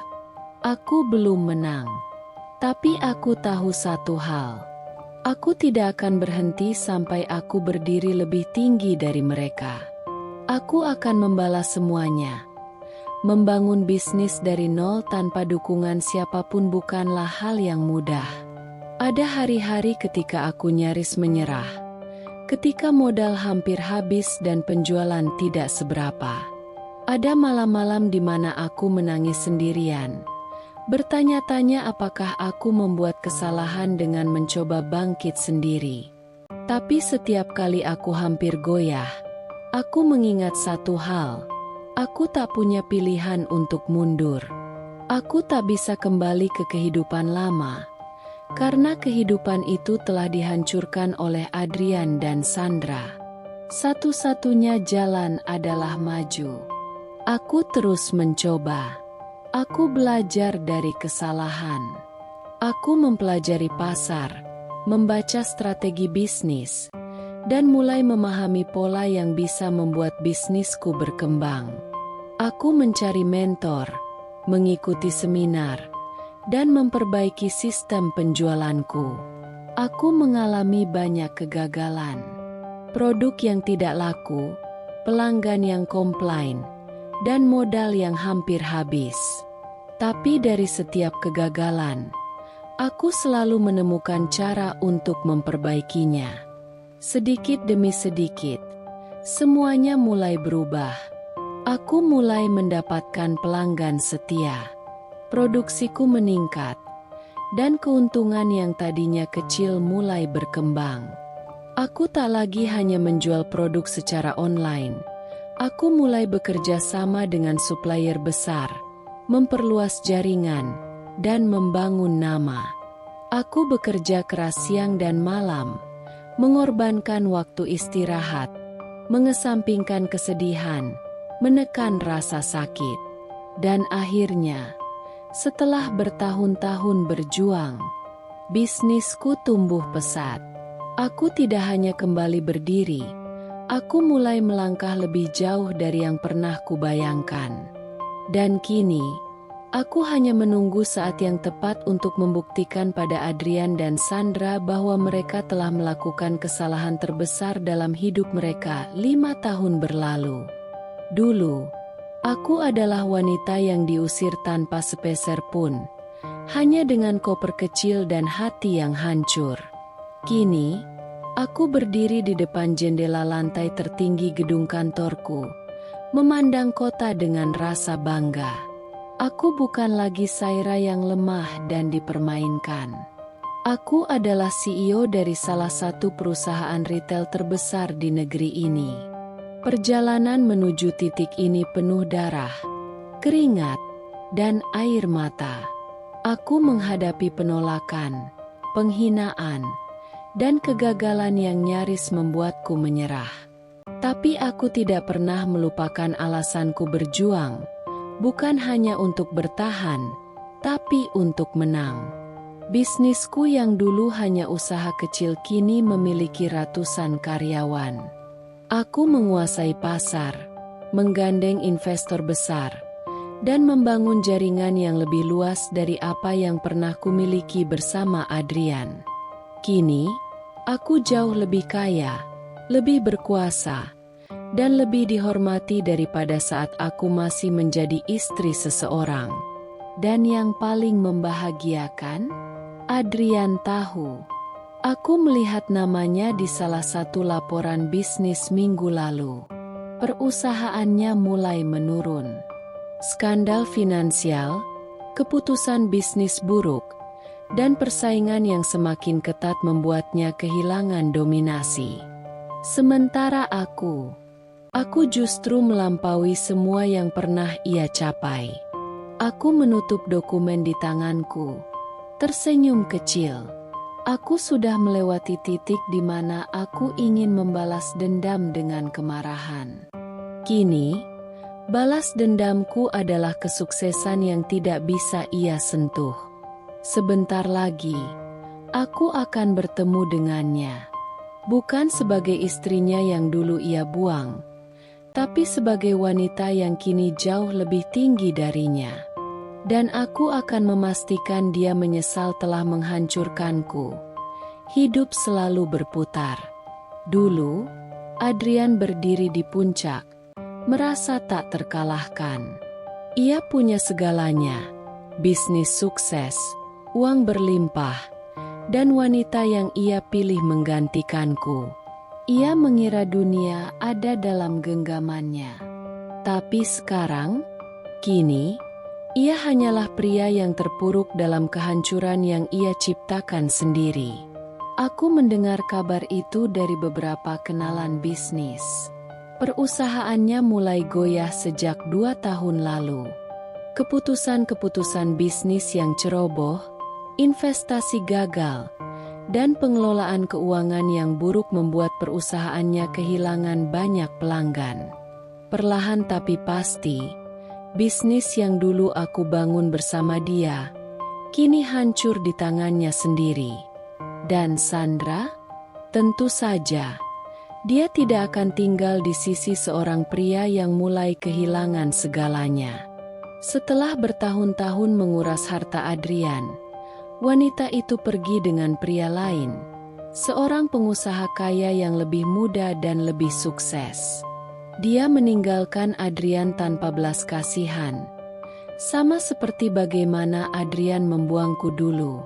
S1: Aku belum menang. Tapi aku tahu satu hal. Aku tidak akan berhenti sampai aku berdiri lebih tinggi dari mereka. Aku akan membalas semuanya. Membangun bisnis dari nol tanpa dukungan siapapun bukanlah hal yang mudah. Ada hari-hari ketika aku nyaris menyerah. Ketika modal hampir habis dan penjualan tidak seberapa. Ada malam-malam di mana aku menangis sendirian. Bertanya-tanya apakah aku membuat kesalahan dengan mencoba bangkit sendiri. Tapi setiap kali aku hampir goyah, aku mengingat satu hal. Aku tak punya pilihan untuk mundur. Aku tak bisa kembali ke kehidupan lama, karena kehidupan itu telah dihancurkan oleh Adrian dan Sandra. Satu-satunya jalan adalah maju. Aku terus mencoba. Aku belajar dari kesalahan. Aku mempelajari pasar, membaca strategi bisnis, dan mulai memahami pola yang bisa membuat bisnisku berkembang. Aku mencari mentor, mengikuti seminar, dan memperbaiki sistem penjualanku. Aku mengalami banyak kegagalan. Produk yang tidak laku, pelanggan yang komplain, dan modal yang hampir habis. Tapi dari setiap kegagalan, aku selalu menemukan cara untuk memperbaikinya. Sedikit demi sedikit, semuanya mulai berubah. Aku mulai mendapatkan pelanggan setia. Produksiku meningkat, dan keuntungan yang tadinya kecil mulai berkembang. Aku tak lagi hanya menjual produk secara online. Aku mulai bekerja sama dengan supplier besar, memperluas jaringan, dan membangun nama. Aku bekerja keras siang dan malam, mengorbankan waktu istirahat, mengesampingkan kesedihan, menekan rasa sakit. Dan akhirnya, setelah bertahun-tahun berjuang, bisnisku tumbuh pesat. Aku tidak hanya kembali berdiri, aku mulai melangkah lebih jauh dari yang pernah kubayangkan. Dan kini, aku hanya menunggu saat yang tepat untuk membuktikan pada Adrian dan Sandra bahwa mereka telah melakukan kesalahan terbesar dalam hidup mereka 5 tahun berlalu. Dulu, aku adalah wanita yang diusir tanpa sepeser pun, Hanya dengan koper kecil dan hati yang hancur. Kini, aku berdiri di depan jendela lantai tertinggi gedung kantorku, memandang kota dengan rasa bangga. Aku bukan lagi Saira yang lemah dan dipermainkan. Aku adalah CEO dari salah satu perusahaan retail terbesar di negeri ini. Perjalanan menuju titik ini penuh darah, keringat, dan air mata. Aku menghadapi penolakan, penghinaan, dan kegagalan yang nyaris membuatku menyerah. Tapi aku tidak pernah melupakan alasanku berjuang, bukan hanya untuk bertahan, tapi untuk menang. Bisnisku yang dulu hanya usaha kecil kini memiliki ratusan karyawan. Aku menguasai pasar, menggandeng investor besar, dan membangun jaringan yang lebih luas dari apa yang pernah kumiliki bersama Adrian. Kini, aku jauh lebih kaya, lebih berkuasa, dan lebih dihormati daripada saat aku masih menjadi istri seseorang. Dan yang paling membahagiakan, Adrian tahu. Aku melihat namanya di salah satu laporan bisnis minggu lalu. Perusahaannya mulai menurun. Skandal finansial, keputusan bisnis buruk, dan persaingan yang semakin ketat membuatnya kehilangan dominasi. Sementara aku justru melampaui semua yang pernah ia capai. Aku menutup dokumen di tanganku, tersenyum kecil. Aku sudah melewati titik di mana aku ingin membalas dendam dengan kemarahan. Kini, balas dendamku adalah kesuksesan yang tidak bisa ia sentuh. Sebentar lagi, aku akan bertemu dengannya. Bukan sebagai istrinya yang dulu ia buang, tapi sebagai wanita yang kini jauh lebih tinggi darinya. Dan aku akan memastikan dia menyesal telah menghancurkanku. Hidup selalu berputar. Dulu, Adrian berdiri di puncak, merasa tak terkalahkan. Ia punya segalanya, bisnis sukses, uang berlimpah, dan wanita yang ia pilih menggantikanku. Ia mengira dunia ada dalam genggamannya. Tapi sekarang, kini, ia hanyalah pria yang terpuruk dalam kehancuran yang ia ciptakan sendiri. Aku mendengar kabar itu dari beberapa kenalan bisnis. Perusahaannya mulai goyah sejak 2 tahun lalu. Keputusan-keputusan bisnis yang ceroboh, investasi gagal, dan pengelolaan keuangan yang buruk membuat perusahaannya kehilangan banyak pelanggan. Perlahan tapi pasti, bisnis yang dulu aku bangun bersama dia, kini hancur di tangannya sendiri. Dan Sandra? Tentu saja, dia tidak akan tinggal di sisi seorang pria yang mulai kehilangan segalanya. Setelah bertahun-tahun menguras harta Adrian, wanita itu pergi dengan pria lain, seorang pengusaha kaya yang lebih muda dan lebih sukses. Dia meninggalkan Adrian tanpa belas kasihan, sama seperti bagaimana Adrian membuangku dulu.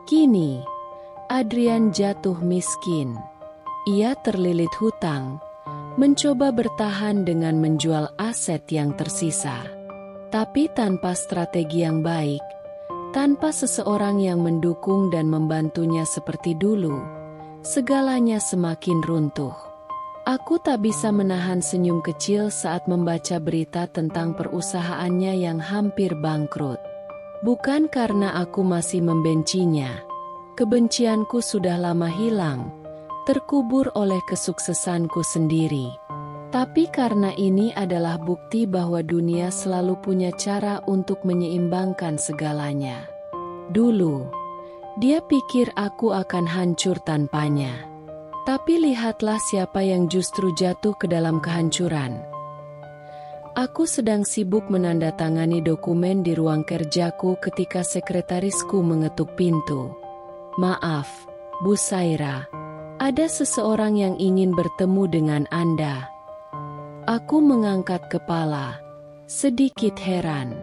S1: Kini, Adrian jatuh miskin. Ia terlilit hutang, mencoba bertahan dengan menjual aset yang tersisa. Tapi tanpa strategi yang baik, tanpa seseorang yang mendukung dan membantunya seperti dulu, segalanya semakin runtuh. Aku tak bisa menahan senyum kecil saat membaca berita tentang perusahaannya yang hampir bangkrut. Bukan karena aku masih membencinya. Kebencianku sudah lama hilang, terkubur oleh kesuksesanku sendiri. Tapi karena ini adalah bukti bahwa dunia selalu punya cara untuk menyeimbangkan segalanya. Dulu, dia pikir aku akan hancur tanpanya. Tapi lihatlah siapa yang justru jatuh ke dalam kehancuran. Aku sedang sibuk menandatangani dokumen di ruang kerjaku ketika sekretarisku mengetuk pintu. "Maaf, Bu Saira, ada seseorang yang ingin bertemu dengan Anda." Aku mengangkat kepala, sedikit heran.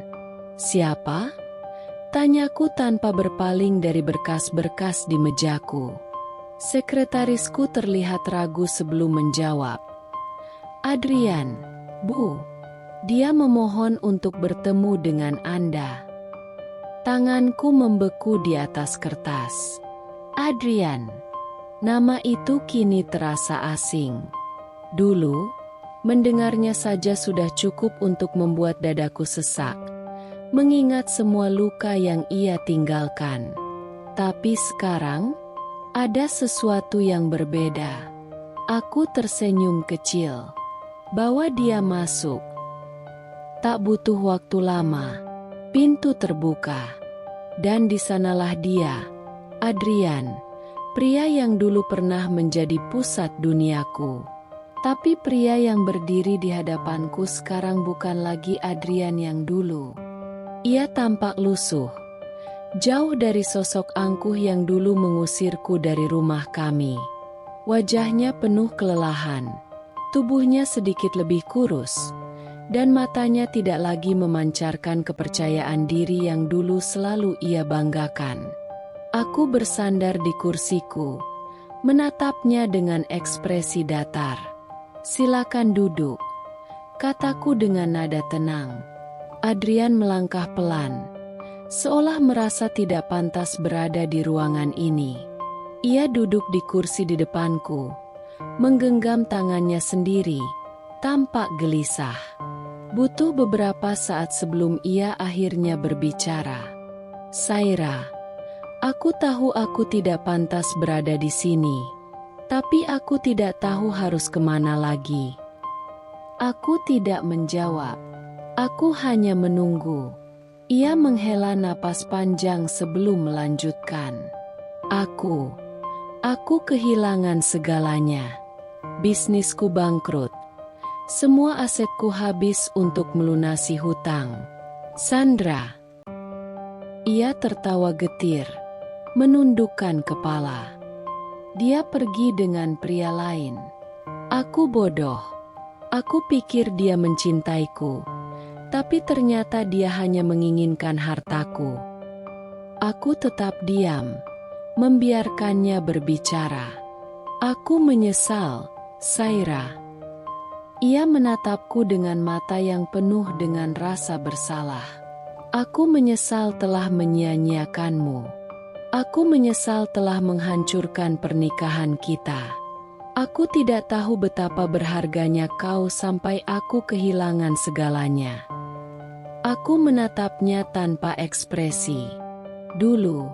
S1: "Siapa?" Tanyaku tanpa berpaling dari berkas-berkas di mejaku. Sekretarisku terlihat ragu sebelum menjawab. Adrian, Bu, dia memohon untuk bertemu dengan Anda. Tanganku membeku di atas kertas. Adrian, nama itu kini terasa asing. Dulu, mendengarnya saja sudah cukup untuk membuat dadaku sesak, mengingat semua luka yang ia tinggalkan. Tapi sekarang, ada sesuatu yang berbeda. Aku tersenyum kecil. Bawa dia masuk. Tak butuh waktu lama, pintu terbuka. Dan di sanalah dia, Adrian, pria yang dulu pernah menjadi pusat duniaku. Tapi pria yang berdiri di hadapanku sekarang bukan lagi Adrian yang dulu. Ia tampak lusuh, jauh dari sosok angkuh yang dulu mengusirku dari rumah kami. Wajahnya penuh kelelahan, tubuhnya sedikit lebih kurus, dan matanya tidak lagi memancarkan kepercayaan diri yang dulu selalu ia banggakan. Aku bersandar di kursiku, menatapnya dengan ekspresi datar. Silakan duduk, kataku dengan nada tenang. Adrian melangkah pelan, seolah merasa tidak pantas berada di ruangan ini. Ia duduk di kursi di depanku, menggenggam tangannya sendiri, tampak gelisah. Butuh beberapa saat sebelum ia akhirnya berbicara. Saira, aku tahu aku tidak pantas berada di sini, tapi aku tidak tahu harus kemana lagi. Aku tidak menjawab. Aku hanya menunggu. Ia menghela napas panjang sebelum melanjutkan. Aku kehilangan segalanya. Bisnisku bangkrut. Semua asetku habis untuk melunasi hutang. Sandra. Ia tertawa getir, menundukkan kepala. Dia pergi dengan pria lain. Aku bodoh. Aku pikir dia mencintaiku, tapi ternyata dia hanya menginginkan hartaku. Aku tetap diam, membiarkannya berbicara. Aku menyesal, Saira. Ia menatapku dengan mata yang penuh dengan rasa bersalah. Aku menyesal telah menyia-nyiakanmu. Aku menyesal telah menghancurkan pernikahan kita. Aku tidak tahu betapa berharganya kau sampai aku kehilangan segalanya. Aku menatapnya tanpa ekspresi. Dulu,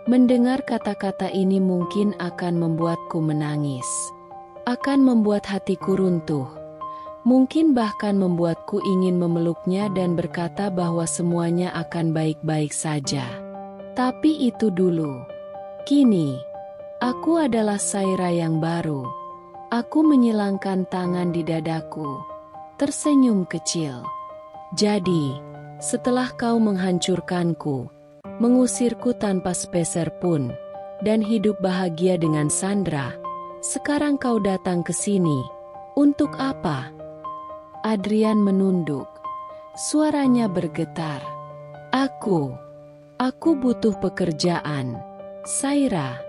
S1: mendengar kata-kata ini mungkin akan membuatku menangis. Akan membuat hatiku runtuh. Mungkin bahkan membuatku ingin memeluknya dan berkata bahwa semuanya akan baik-baik saja. Tapi itu dulu. Kini, aku adalah Saira yang baru. Aku menyilangkan tangan di dadaku, tersenyum kecil. Jadi, setelah kau menghancurkanku, mengusirku tanpa sepeser pun, dan hidup bahagia dengan Sandra, sekarang kau datang ke sini. Untuk apa? Adrian menunduk. Suaranya bergetar. Aku butuh pekerjaan, Saira.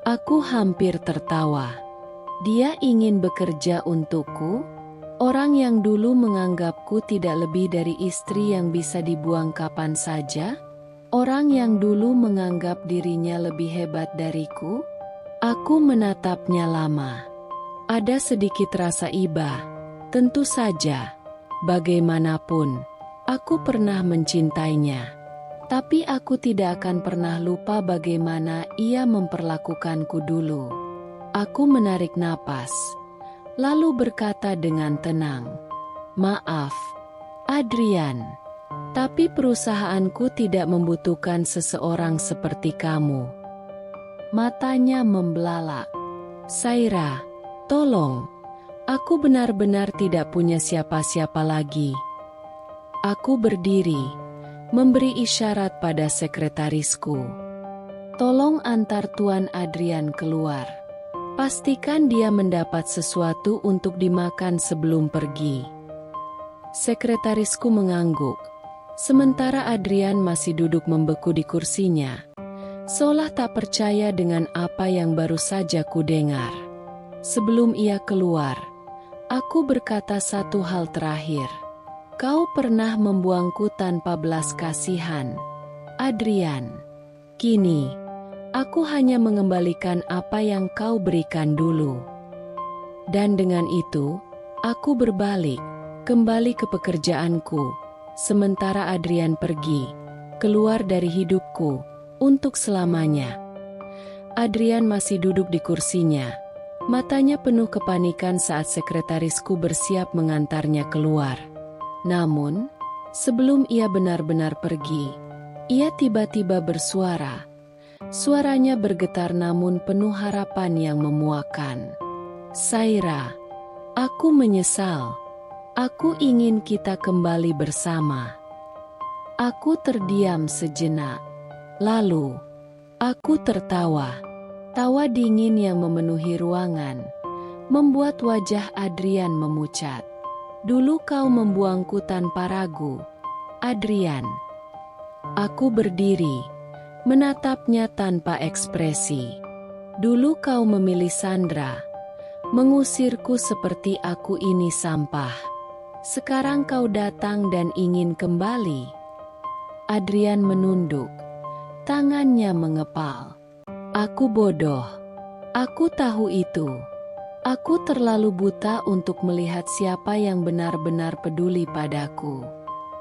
S1: Aku hampir tertawa. Dia ingin bekerja untukku? Orang yang dulu menganggapku tidak lebih dari istri yang bisa dibuang kapan saja? Orang yang dulu menganggap dirinya lebih hebat dariku? Aku menatapnya lama. Ada sedikit rasa iba. Tentu saja, bagaimanapun, aku pernah mencintainya. Tapi aku tidak akan pernah lupa bagaimana ia memperlakukanku dulu. Aku menarik napas, lalu berkata dengan tenang, "Maaf, Adrian, tapi perusahaanku tidak membutuhkan seseorang seperti kamu." Matanya membelalak. Saira, tolong. Aku benar-benar tidak punya siapa-siapa lagi. Aku berdiri, memberi isyarat pada sekretarisku. Tolong antar Tuan Adrian keluar. Pastikan dia mendapat sesuatu untuk dimakan sebelum pergi. Sekretarisku mengangguk. Sementara Adrian masih duduk membeku di kursinya, seolah tak percaya dengan apa yang baru saja kudengar. Sebelum ia keluar, aku berkata satu hal terakhir. Kau pernah membuangku tanpa belas kasihan, Adrian. Kini, aku hanya mengembalikan apa yang kau berikan dulu. Dan dengan itu, aku berbalik, kembali ke pekerjaanku, sementara Adrian pergi, keluar dari hidupku, untuk selamanya. Adrian masih duduk di kursinya. Matanya penuh kepanikan saat sekretarisku bersiap mengantarnya keluar. Namun, sebelum ia benar-benar pergi, ia tiba-tiba bersuara. Suaranya bergetar namun penuh harapan yang memuakan. Saira, aku menyesal. Aku ingin kita kembali bersama. Aku terdiam sejenak. Lalu, aku tertawa. Tawa dingin yang memenuhi ruangan, membuat wajah Adrian memucat. Dulu kau membuangku tanpa ragu, Adrian. Aku berdiri, menatapnya tanpa ekspresi. Dulu kau memilih Sandra, mengusirku seperti aku ini sampah. Sekarang kau datang dan ingin kembali. Adrian menunduk, tangannya mengepal. Aku bodoh. Aku tahu itu. Aku terlalu buta untuk melihat siapa yang benar-benar peduli padaku.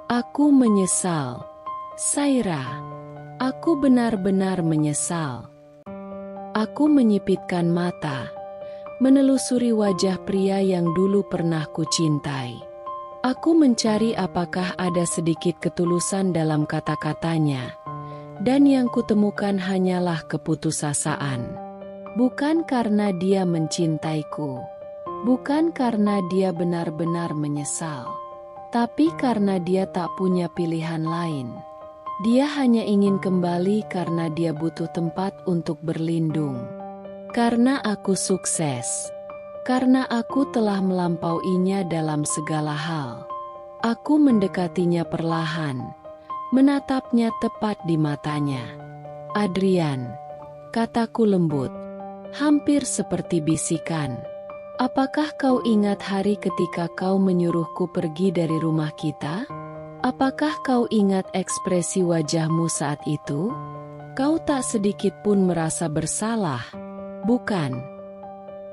S1: Aku menyesal. Saira, aku benar-benar menyesal. Aku menyipitkan mata, menelusuri wajah pria yang dulu pernah kucintai. Aku mencari apakah ada sedikit ketulusan dalam kata-katanya. Dan yang kutemukan hanyalah keputusasaan. Bukan karena dia mencintaiku. Bukan karena dia benar-benar menyesal. Tapi karena dia tak punya pilihan lain. Dia hanya ingin kembali karena dia butuh tempat untuk berlindung. Karena aku sukses. Karena aku telah melampauinya dalam segala hal. Aku mendekatinya perlahan. Menatapnya tepat di matanya. Adrian, kataku lembut, hampir seperti bisikan. Apakah kau ingat hari ketika kau menyuruhku pergi dari rumah kita? Apakah kau ingat ekspresi wajahmu saat itu? Kau tak sedikit pun merasa bersalah, bukan?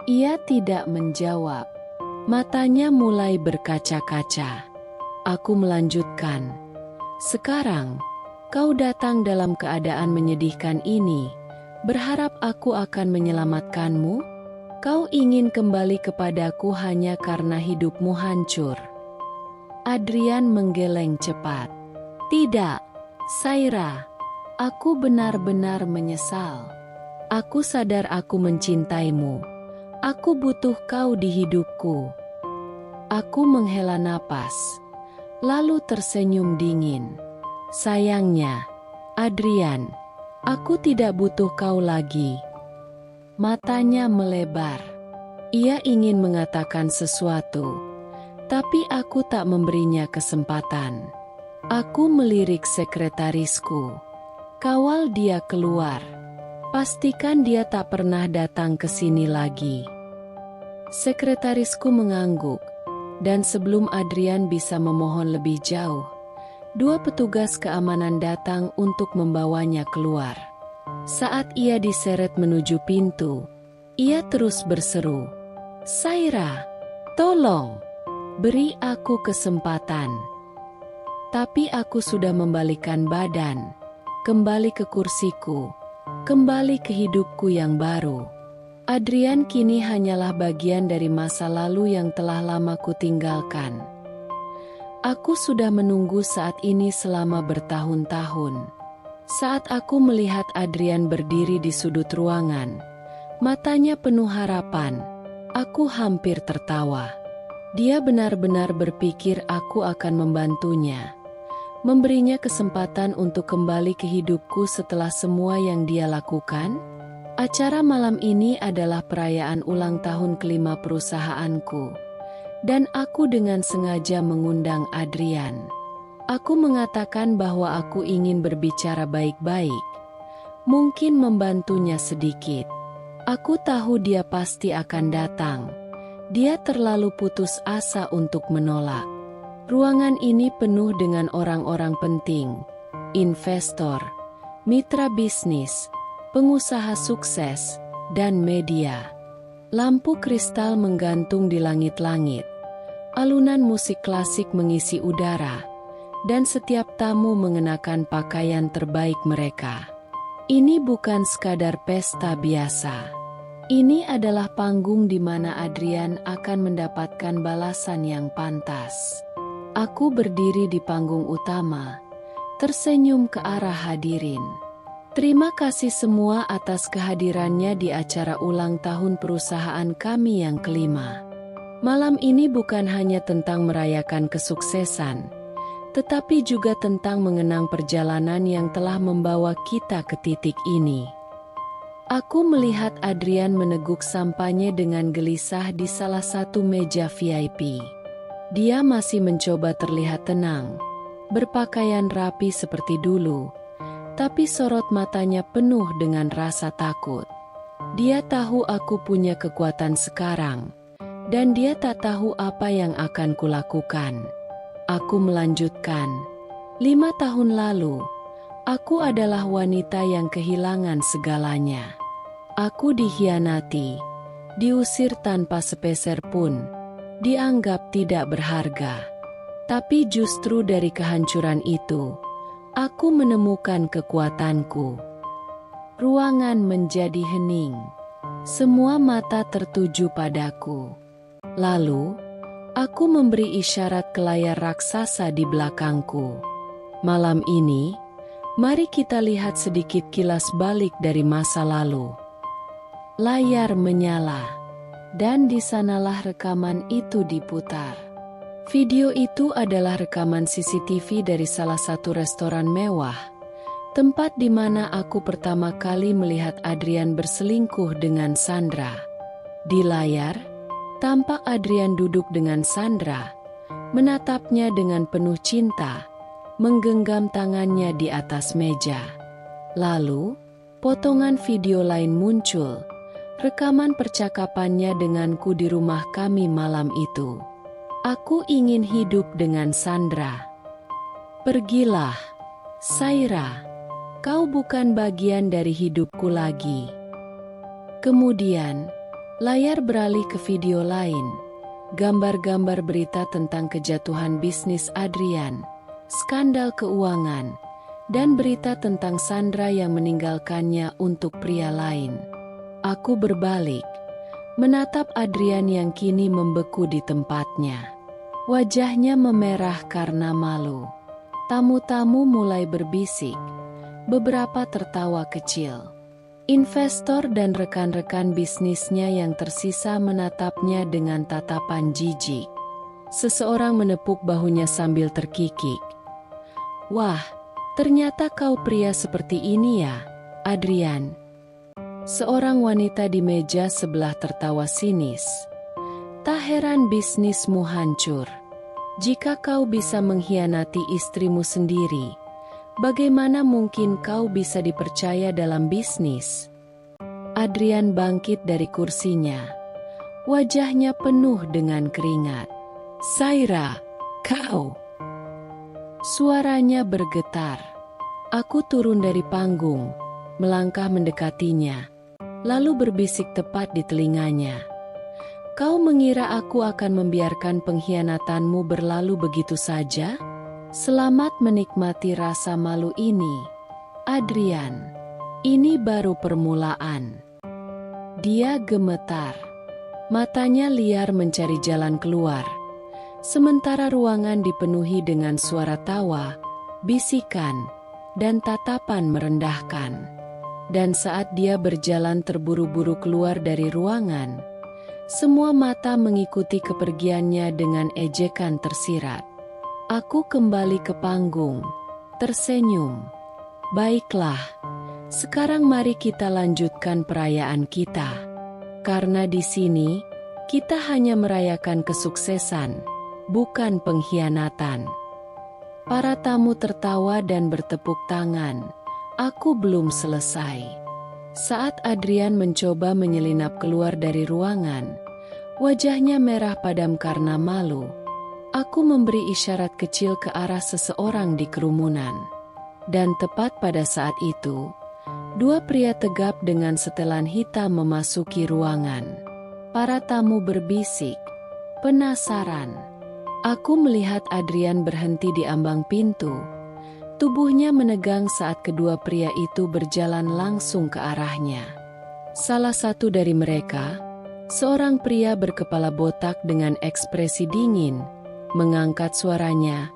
S1: Ia tidak menjawab. Matanya mulai berkaca-kaca. Aku melanjutkan. Sekarang, kau datang dalam keadaan menyedihkan ini, berharap aku akan menyelamatkanmu? Kau ingin kembali kepadaku hanya karena hidupmu hancur. Adrian menggeleng cepat. Tidak, Saira. Aku benar-benar menyesal. Aku sadar aku mencintaimu. Aku butuh kau di hidupku. Aku menghela napas. Lalu tersenyum dingin. Sayangnya, Adrian, aku tidak butuh kau lagi. Matanya melebar. Ia ingin mengatakan sesuatu, tapi aku tak memberinya kesempatan. Aku melirik sekretarisku. Kawal dia keluar. Pastikan dia tak pernah datang ke sini lagi. Sekretarisku mengangguk. Dan sebelum Adrian bisa memohon lebih jauh, dua petugas keamanan datang untuk membawanya keluar. Saat ia diseret menuju pintu, ia terus berseru, "Saira, tolong, beri aku kesempatan." Tapi aku sudah membalikkan badan, kembali ke kursiku, kembali ke hidupku yang baru. Adrian kini hanyalah bagian dari masa lalu yang telah lama kutinggalkan. Aku sudah menunggu saat ini selama bertahun-tahun. Saat aku melihat Adrian berdiri di sudut ruangan, matanya penuh harapan, aku hampir tertawa. Dia benar-benar berpikir aku akan membantunya, memberinya kesempatan untuk kembali ke hidupku setelah semua yang dia lakukan. Acara malam ini adalah perayaan ulang tahun ke-5 perusahaanku, dan aku dengan sengaja mengundang Adrian. Aku mengatakan bahwa aku ingin berbicara baik-baik, mungkin membantunya sedikit. Aku tahu dia pasti akan datang. Dia terlalu putus asa untuk menolak. Ruangan ini penuh dengan orang-orang penting, investor, mitra bisnis, pengusaha sukses, dan media. Lampu kristal menggantung di langit-langit. Alunan musik klasik mengisi udara, dan setiap tamu mengenakan pakaian terbaik mereka. Ini bukan sekadar pesta biasa. Ini adalah panggung di mana Adrian akan mendapatkan balasan yang pantas. Aku berdiri di panggung utama, tersenyum ke arah hadirin. Terima kasih semua atas kehadirannya di acara ulang tahun perusahaan kami yang kelima. Malam ini bukan hanya tentang merayakan kesuksesan, tetapi juga tentang mengenang perjalanan yang telah membawa kita ke titik ini. Aku melihat Adrian meneguk sampahnya dengan gelisah di salah satu meja VIP. Dia masih mencoba terlihat tenang, berpakaian rapi seperti dulu, tapi sorot matanya penuh dengan rasa takut. Dia tahu aku punya kekuatan sekarang, dan dia tak tahu apa yang akan kulakukan. Aku melanjutkan. 5 tahun lalu, aku adalah wanita yang kehilangan segalanya. Aku dikhianati, diusir tanpa sepeser pun, dianggap tidak berharga. Tapi justru dari kehancuran itu, aku menemukan kekuatanku. Ruangan menjadi hening. Semua mata tertuju padaku. Lalu, aku memberi isyarat ke layar raksasa di belakangku. Malam ini, mari kita lihat sedikit kilas balik dari masa lalu. Layar menyala, dan di sanalah rekaman itu diputar. Video itu adalah rekaman CCTV dari salah satu restoran mewah, tempat di mana aku pertama kali melihat Adrian berselingkuh dengan Sandra. Di layar, tampak Adrian duduk dengan Sandra, menatapnya dengan penuh cinta, menggenggam tangannya di atas meja. Lalu, potongan video lain muncul, rekaman percakapannya denganku di rumah kami malam itu. Aku ingin hidup dengan Sandra. Pergilah, Saira. Kau bukan bagian dari hidupku lagi. Kemudian, layar beralih ke video lain, gambar-gambar berita tentang kejatuhan bisnis Adrian, skandal keuangan, dan berita tentang Sandra yang meninggalkannya untuk pria lain. Aku berbalik, menatap Adrian yang kini membeku di tempatnya. Wajahnya memerah karena malu. Tamu-tamu mulai berbisik, beberapa tertawa kecil. Investor dan rekan-rekan bisnisnya yang tersisa menatapnya dengan tatapan jijik. Seseorang menepuk bahunya sambil terkikik. Wah, ternyata kau pria seperti ini ya, Adrian. Seorang wanita di meja sebelah tertawa sinis. Tak heran bisnismu hancur. Jika kau bisa mengkhianati istrimu sendiri, bagaimana mungkin kau bisa dipercaya dalam bisnis? Adrian bangkit dari kursinya. Wajahnya penuh dengan keringat. Saira, kau. Suaranya bergetar. Aku turun dari panggung, melangkah mendekatinya, lalu berbisik tepat di telinganya. Kau mengira aku akan membiarkan pengkhianatanmu berlalu begitu saja? Selamat menikmati rasa malu ini, Adrian. Ini baru permulaan. Dia gemetar. Matanya liar mencari jalan keluar. Sementara ruangan dipenuhi dengan suara tawa, bisikan, dan tatapan merendahkan. Dan saat dia berjalan terburu-buru keluar dari ruangan, semua mata mengikuti kepergiannya dengan ejekan tersirat. Aku kembali ke panggung, tersenyum. Baiklah, sekarang mari kita lanjutkan perayaan kita. Karena di sini, kita hanya merayakan kesuksesan, bukan pengkhianatan. Para tamu tertawa dan bertepuk tangan. Aku belum selesai. Saat Adrian mencoba menyelinap keluar dari ruangan, wajahnya merah padam karena malu. Aku memberi isyarat kecil ke arah seseorang di kerumunan. Dan tepat pada saat itu, dua pria tegap dengan setelan hitam memasuki ruangan. Para tamu berbisik, penasaran. Aku melihat Adrian berhenti di ambang pintu. Tubuhnya menegang saat kedua pria itu berjalan langsung ke arahnya. Salah satu dari mereka, seorang pria berkepala botak dengan ekspresi dingin, mengangkat suaranya,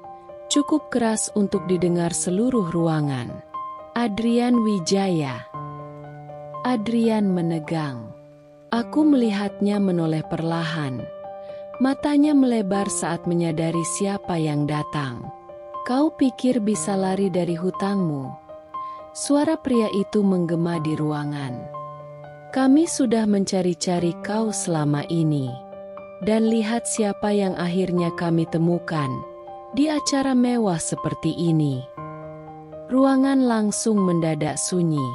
S1: cukup keras untuk didengar seluruh ruangan. Adrian Wijaya. Adrian menegang. Aku melihatnya menoleh perlahan. Matanya melebar saat menyadari siapa yang datang. Kau pikir bisa lari dari hutangmu? Suara pria itu menggema di ruangan. Kami sudah mencari-cari kau selama ini. Dan lihat siapa yang akhirnya kami temukan di acara mewah seperti ini. Ruangan langsung mendadak sunyi.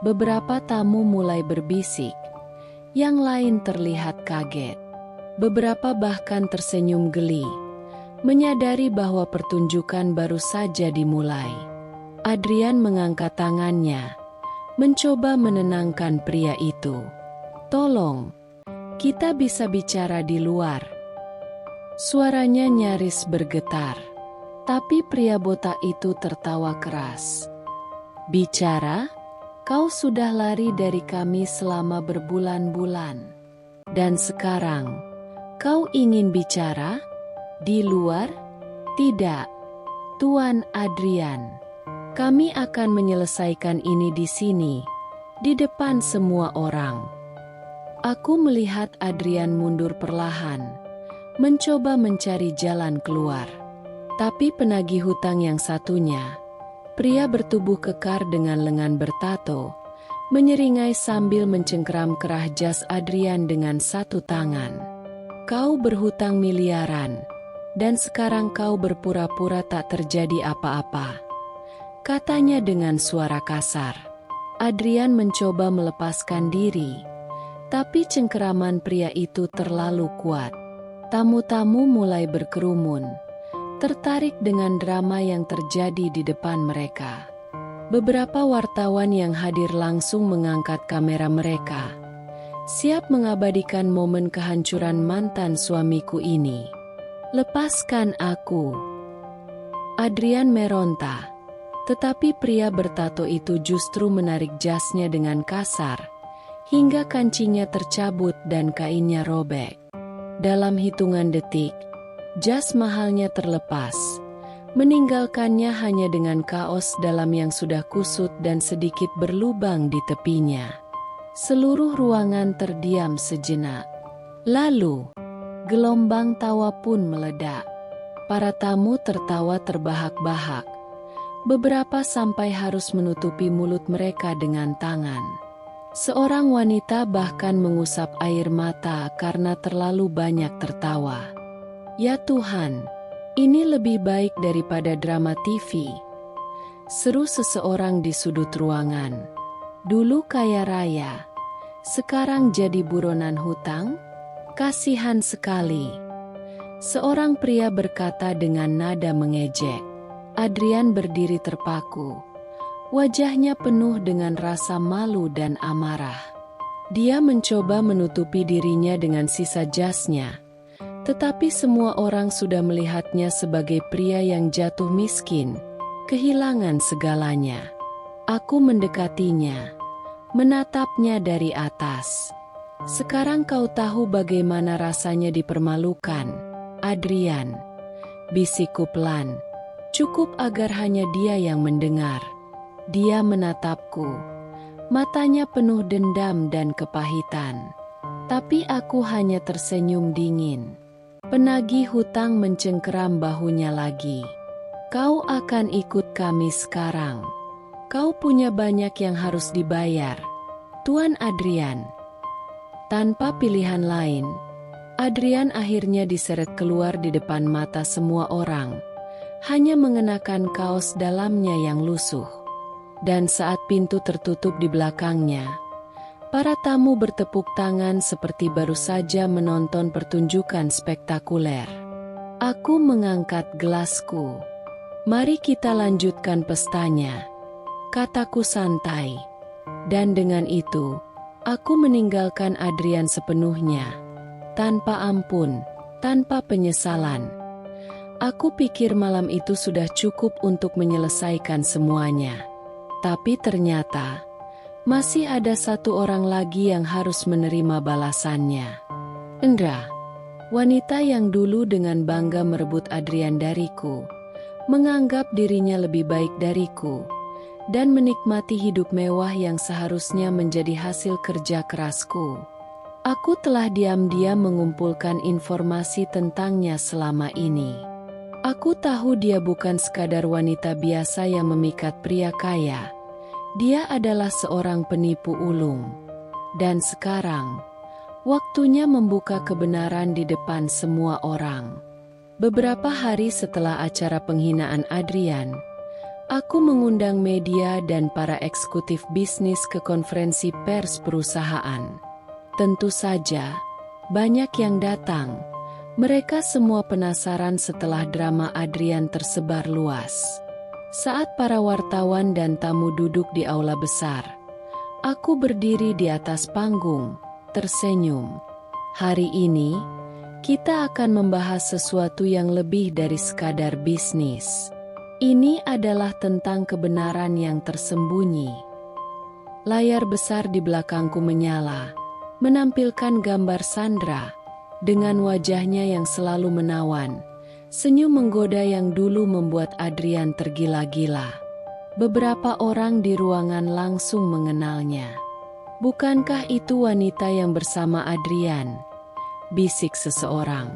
S1: Beberapa tamu mulai berbisik. Yang lain terlihat kaget. Beberapa bahkan tersenyum geli, menyadari bahwa pertunjukan baru saja dimulai. Adrian mengangkat tangannya, mencoba menenangkan pria itu. Tolong, kita bisa bicara di luar. Suaranya nyaris bergetar, tapi pria botak itu tertawa keras. Bicara? Kau sudah lari dari kami selama berbulan-bulan. Dan sekarang, kau ingin bicara? Di luar? Tidak, Tuan Adrian. Kami akan menyelesaikan ini di sini, di depan semua orang. Aku melihat Adrian mundur perlahan, mencoba mencari jalan keluar. Tapi penagih hutang yang satunya, pria bertubuh kekar dengan lengan bertato, menyeringai sambil mencengkeram kerah jas Adrian dengan satu tangan. Kau berhutang miliaran, dan sekarang kau berpura-pura tak terjadi apa-apa, katanya dengan suara kasar. Adrian mencoba melepaskan diri, tapi cengkeraman pria itu terlalu kuat. Tamu-tamu mulai berkerumun, tertarik dengan drama yang terjadi di depan mereka. Beberapa wartawan yang hadir langsung mengangkat kamera mereka, siap mengabadikan momen kehancuran mantan suamiku ini. Lepaskan aku. Adrian meronta, tetapi pria bertato itu justru menarik jasnya dengan kasar, hingga kancingnya tercabut dan kainnya robek. Dalam hitungan detik, jas mahalnya terlepas, meninggalkannya hanya dengan kaos dalam yang sudah kusut dan sedikit berlubang di tepinya. Seluruh ruangan terdiam sejenak. Lalu, gelombang tawa pun meledak. Para tamu tertawa terbahak-bahak. Beberapa sampai harus menutupi mulut mereka dengan tangan. Seorang wanita bahkan mengusap air mata karena terlalu banyak tertawa. Ya Tuhan, ini lebih baik daripada drama TV. Seru seseorang di sudut ruangan. Dulu kaya raya, sekarang jadi buronan hutang? Kasihan sekali. Seorang pria berkata dengan nada mengejek. Adrian berdiri terpaku. Wajahnya penuh dengan rasa malu dan amarah. Dia mencoba menutupi dirinya dengan sisa jasnya. Tetapi semua orang sudah melihatnya sebagai pria yang jatuh miskin, kehilangan segalanya. Aku mendekatinya, menatapnya dari atas. Sekarang kau tahu bagaimana rasanya dipermalukan, Adrian. Bisikku pelan, cukup agar hanya dia yang mendengar. Dia menatapku, matanya penuh dendam dan kepahitan. Tapi aku hanya tersenyum dingin. Penagih hutang mencengkeram bahunya lagi. Kau akan ikut kami sekarang. Kau punya banyak yang harus dibayar, Tuan Adrian. Tanpa pilihan lain, Adrian akhirnya diseret keluar di depan mata semua orang. hanya mengenakan kaos dalamnya yang lusuh. Dan saat pintu tertutup di belakangnya, para tamu bertepuk tangan seperti baru saja menonton pertunjukan spektakuler. Aku mengangkat gelasku. "Mari kita lanjutkan pestanya," kataku santai. Dan dengan itu, aku meninggalkan Adrian sepenuhnya, tanpa ampun, tanpa penyesalan. Aku pikir malam itu sudah cukup untuk menyelesaikan semuanya. Tapi ternyata, masih ada satu orang lagi yang harus menerima balasannya. Indra, wanita yang dulu dengan bangga merebut Adrian dariku, menganggap dirinya lebih baik dariku, dan menikmati hidup mewah yang seharusnya menjadi hasil kerja kerasku. Aku telah diam-diam mengumpulkan informasi tentangnya selama ini. Aku tahu dia bukan sekadar wanita biasa yang memikat pria kaya. Dia adalah seorang penipu ulung. Dan sekarang, waktunya membuka kebenaran di depan semua orang. Beberapa hari setelah acara penghinaan Adrian, aku mengundang media dan para eksekutif bisnis ke konferensi pers perusahaan. Tentu saja, banyak yang datang. Mereka semua penasaran setelah drama Adrian tersebar luas. Saat para wartawan dan tamu duduk di aula besar, aku berdiri di atas panggung, tersenyum. Hari ini, kita akan membahas sesuatu yang lebih dari sekadar bisnis. Ini adalah tentang kebenaran yang tersembunyi. Layar besar di belakangku menyala, menampilkan gambar Sandra, dengan wajahnya yang selalu menawan, senyum menggoda yang dulu membuat Adrian tergila-gila. Beberapa orang di ruangan langsung mengenalnya. "Bukankah itu wanita yang bersama Adrian?" bisik seseorang.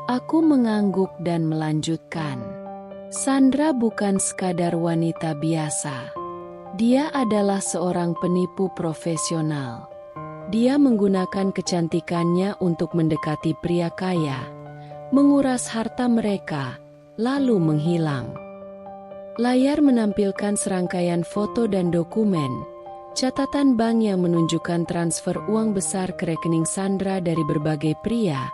S1: Aku mengangguk dan melanjutkan. "Sandra bukan sekadar wanita biasa. Dia adalah seorang penipu profesional. Dia menggunakan kecantikannya untuk mendekati pria kaya, menguras harta mereka, lalu menghilang." Layar menampilkan serangkaian foto dan dokumen, catatan bank yang menunjukkan transfer uang besar ke rekening Sandra dari berbagai pria,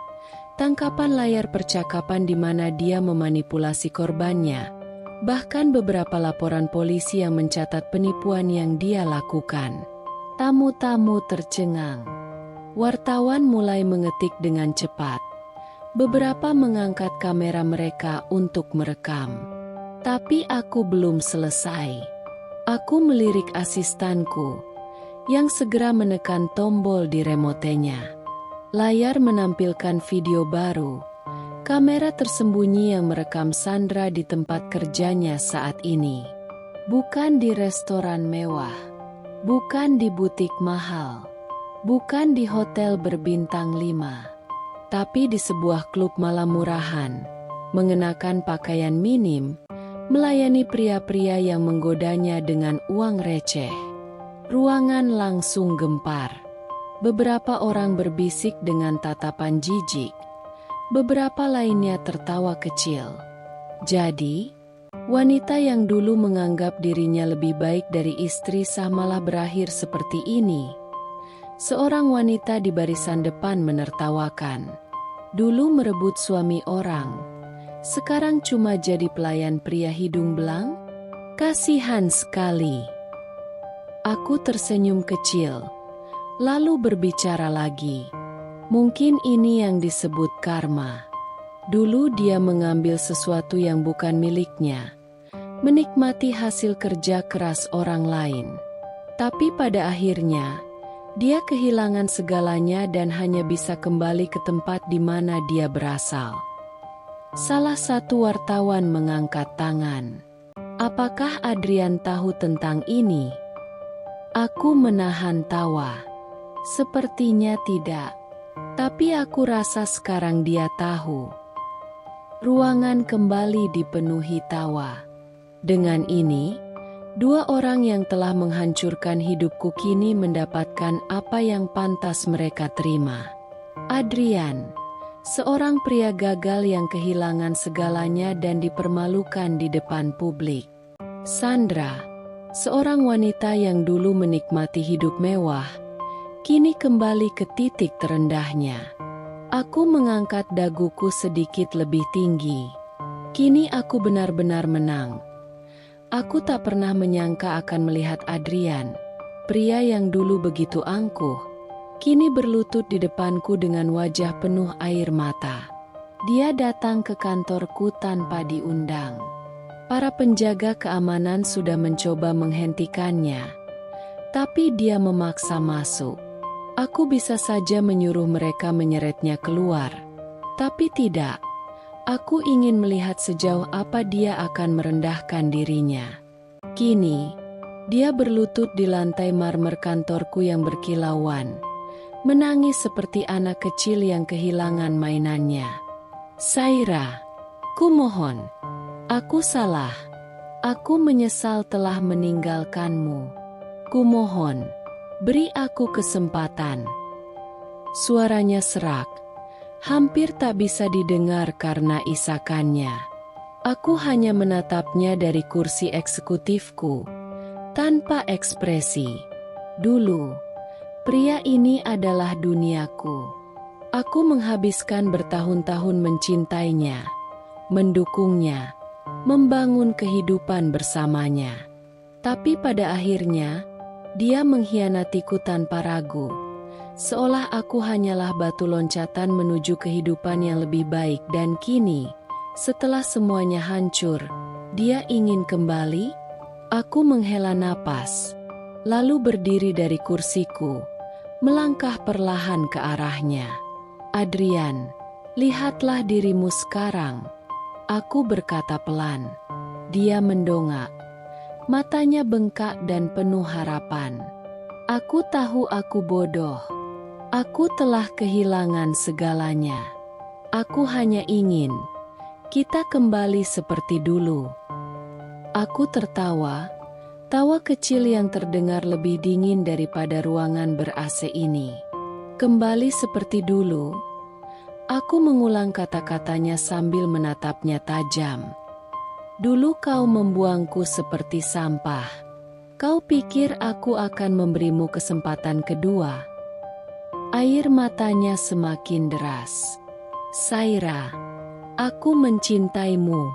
S1: tangkapan layar percakapan di mana dia memanipulasi korbannya, bahkan beberapa laporan polisi yang mencatat penipuan yang dia lakukan. Tamu-tamu tercengang. Wartawan mulai mengetik dengan cepat. Beberapa mengangkat kamera mereka untuk merekam. Tapi aku belum selesai. Aku melirik asistanku, yang segera menekan tombol di remotenya. Layar menampilkan video baru. Kamera tersembunyi yang merekam Sandra di tempat kerjanya saat ini. Bukan di restoran mewah. Bukan di butik mahal, bukan di hotel berbintang 5, tapi di sebuah klub malam murahan, mengenakan pakaian minim, melayani pria-pria yang menggodanya dengan uang receh. Ruangan langsung gempar. Beberapa orang berbisik dengan tatapan jijik, beberapa lainnya tertawa kecil. Jadi, wanita yang dulu menganggap dirinya lebih baik dari istri sah malah berakhir seperti ini. Seorang wanita di barisan depan menertawakan. Dulu merebut suami orang, sekarang cuma jadi pelayan pria hidung belang? Kasihan sekali. Aku tersenyum kecil, lalu berbicara lagi. Mungkin ini yang disebut karma. Dulu dia mengambil sesuatu yang bukan miliknya, menikmati hasil kerja keras orang lain. Tapi pada akhirnya, dia kehilangan segalanya dan hanya bisa kembali ke tempat di mana dia berasal. Salah satu wartawan mengangkat tangan. "Apakah Adrian tahu tentang ini?" Aku menahan tawa. Sepertinya tidak. Tapi aku rasa sekarang dia tahu. Ruangan kembali dipenuhi tawa. Dengan ini, dua orang yang telah menghancurkan hidupku kini mendapatkan apa yang pantas mereka terima. Adrian, Seorang pria gagal yang kehilangan segalanya dan dipermalukan di depan publik. Sandra, seorang wanita yang dulu menikmati hidup mewah, kini kembali ke titik terendahnya. Aku mengangkat daguku sedikit lebih tinggi. Kini aku benar-benar menang. Aku tak pernah menyangka akan melihat Adrian, pria yang dulu begitu angkuh, kini berlutut di depanku dengan wajah penuh air mata. Dia datang ke kantorku tanpa diundang. Para penjaga keamanan sudah mencoba menghentikannya, tapi dia memaksa masuk. Aku bisa saja menyuruh mereka menyeretnya keluar, tapi tidak. Aku ingin melihat sejauh apa dia akan merendahkan dirinya. Kini, dia berlutut di lantai marmer kantorku yang berkilauan, menangis seperti anak kecil yang kehilangan mainannya. Saira, kumohon, aku salah. Aku menyesal telah meninggalkanmu. Kumohon, beri aku kesempatan. Suaranya serak. Hampir tak bisa didengar karena isakannya. Aku hanya menatapnya dari kursi eksekutifku, tanpa ekspresi. Dulu, pria ini adalah duniaku. Aku menghabiskan bertahun-tahun mencintainya, mendukungnya, membangun kehidupan bersamanya. Tapi pada akhirnya, dia mengkhianatiku tanpa ragu. Seolah aku hanyalah batu loncatan menuju kehidupan yang lebih baik dan kini, setelah semuanya hancur, dia ingin kembali? Aku menghela napas, lalu berdiri dari kursiku, melangkah perlahan ke arahnya. Adrian, lihatlah dirimu sekarang. Aku berkata pelan. Dia mendongak. Matanya bengkak dan penuh harapan. Aku tahu aku bodoh. Aku telah kehilangan segalanya. Aku hanya ingin kita kembali seperti dulu. Aku tertawa, tawa kecil yang terdengar lebih dingin daripada ruangan ber-AC ini. Kembali seperti dulu. Aku mengulang kata-katanya sambil menatapnya tajam. Dulu kau membuangku seperti sampah. Kau pikir aku akan memberimu kesempatan kedua? Air matanya semakin deras. Saira, aku mencintaimu.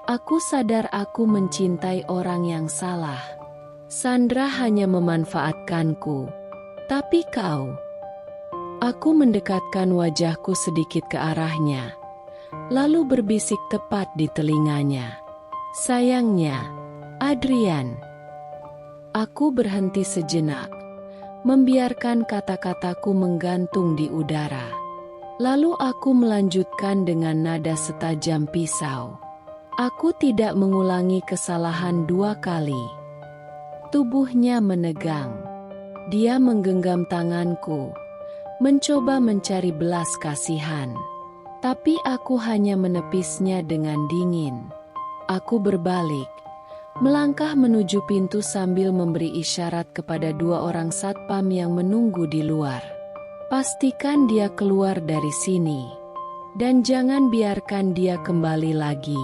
S1: Aku sadar aku mencintai orang yang salah. Sandra hanya memanfaatkanku. Tapi kau... Aku mendekatkan wajahku sedikit ke arahnya, lalu berbisik tepat di telinganya. Sayangnya, Adrian. Aku berhenti sejenak, membiarkan kata-kataku menggantung di udara. Lalu aku melanjutkan dengan nada setajam pisau. Aku tidak mengulangi kesalahan 2 kali. Tubuhnya menegang. Dia menggenggam tanganku, mencoba mencari belas kasihan. Tapi aku hanya menepisnya dengan dingin. Aku berbalik, melangkah menuju pintu sambil memberi isyarat kepada 2 orang satpam yang menunggu di luar. Pastikan dia keluar dari sini. Dan jangan biarkan dia kembali lagi.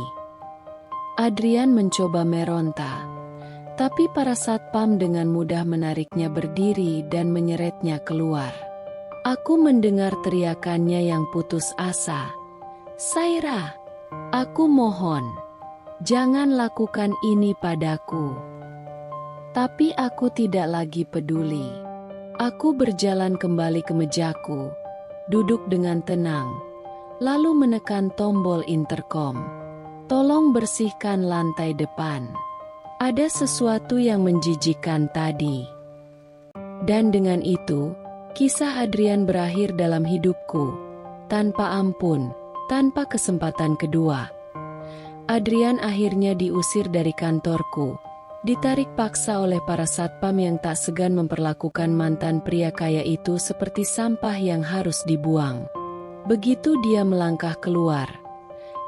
S1: Adrian mencoba meronta. Tapi para satpam dengan mudah menariknya berdiri dan menyeretnya keluar. Aku mendengar teriakannya yang putus asa. Saira, aku mohon, jangan lakukan ini padaku. Tapi aku tidak lagi peduli. Aku berjalan kembali ke mejaku, duduk dengan tenang, lalu menekan tombol interkom. Tolong bersihkan lantai depan. Ada sesuatu yang menjijikkan tadi. Dan dengan itu, kisah Adrian berakhir dalam hidupku, tanpa ampun, tanpa kesempatan kedua. Adrian akhirnya diusir dari kantorku, ditarik paksa oleh para satpam yang tak segan memperlakukan mantan pria kaya itu seperti sampah yang harus dibuang. Begitu dia melangkah keluar,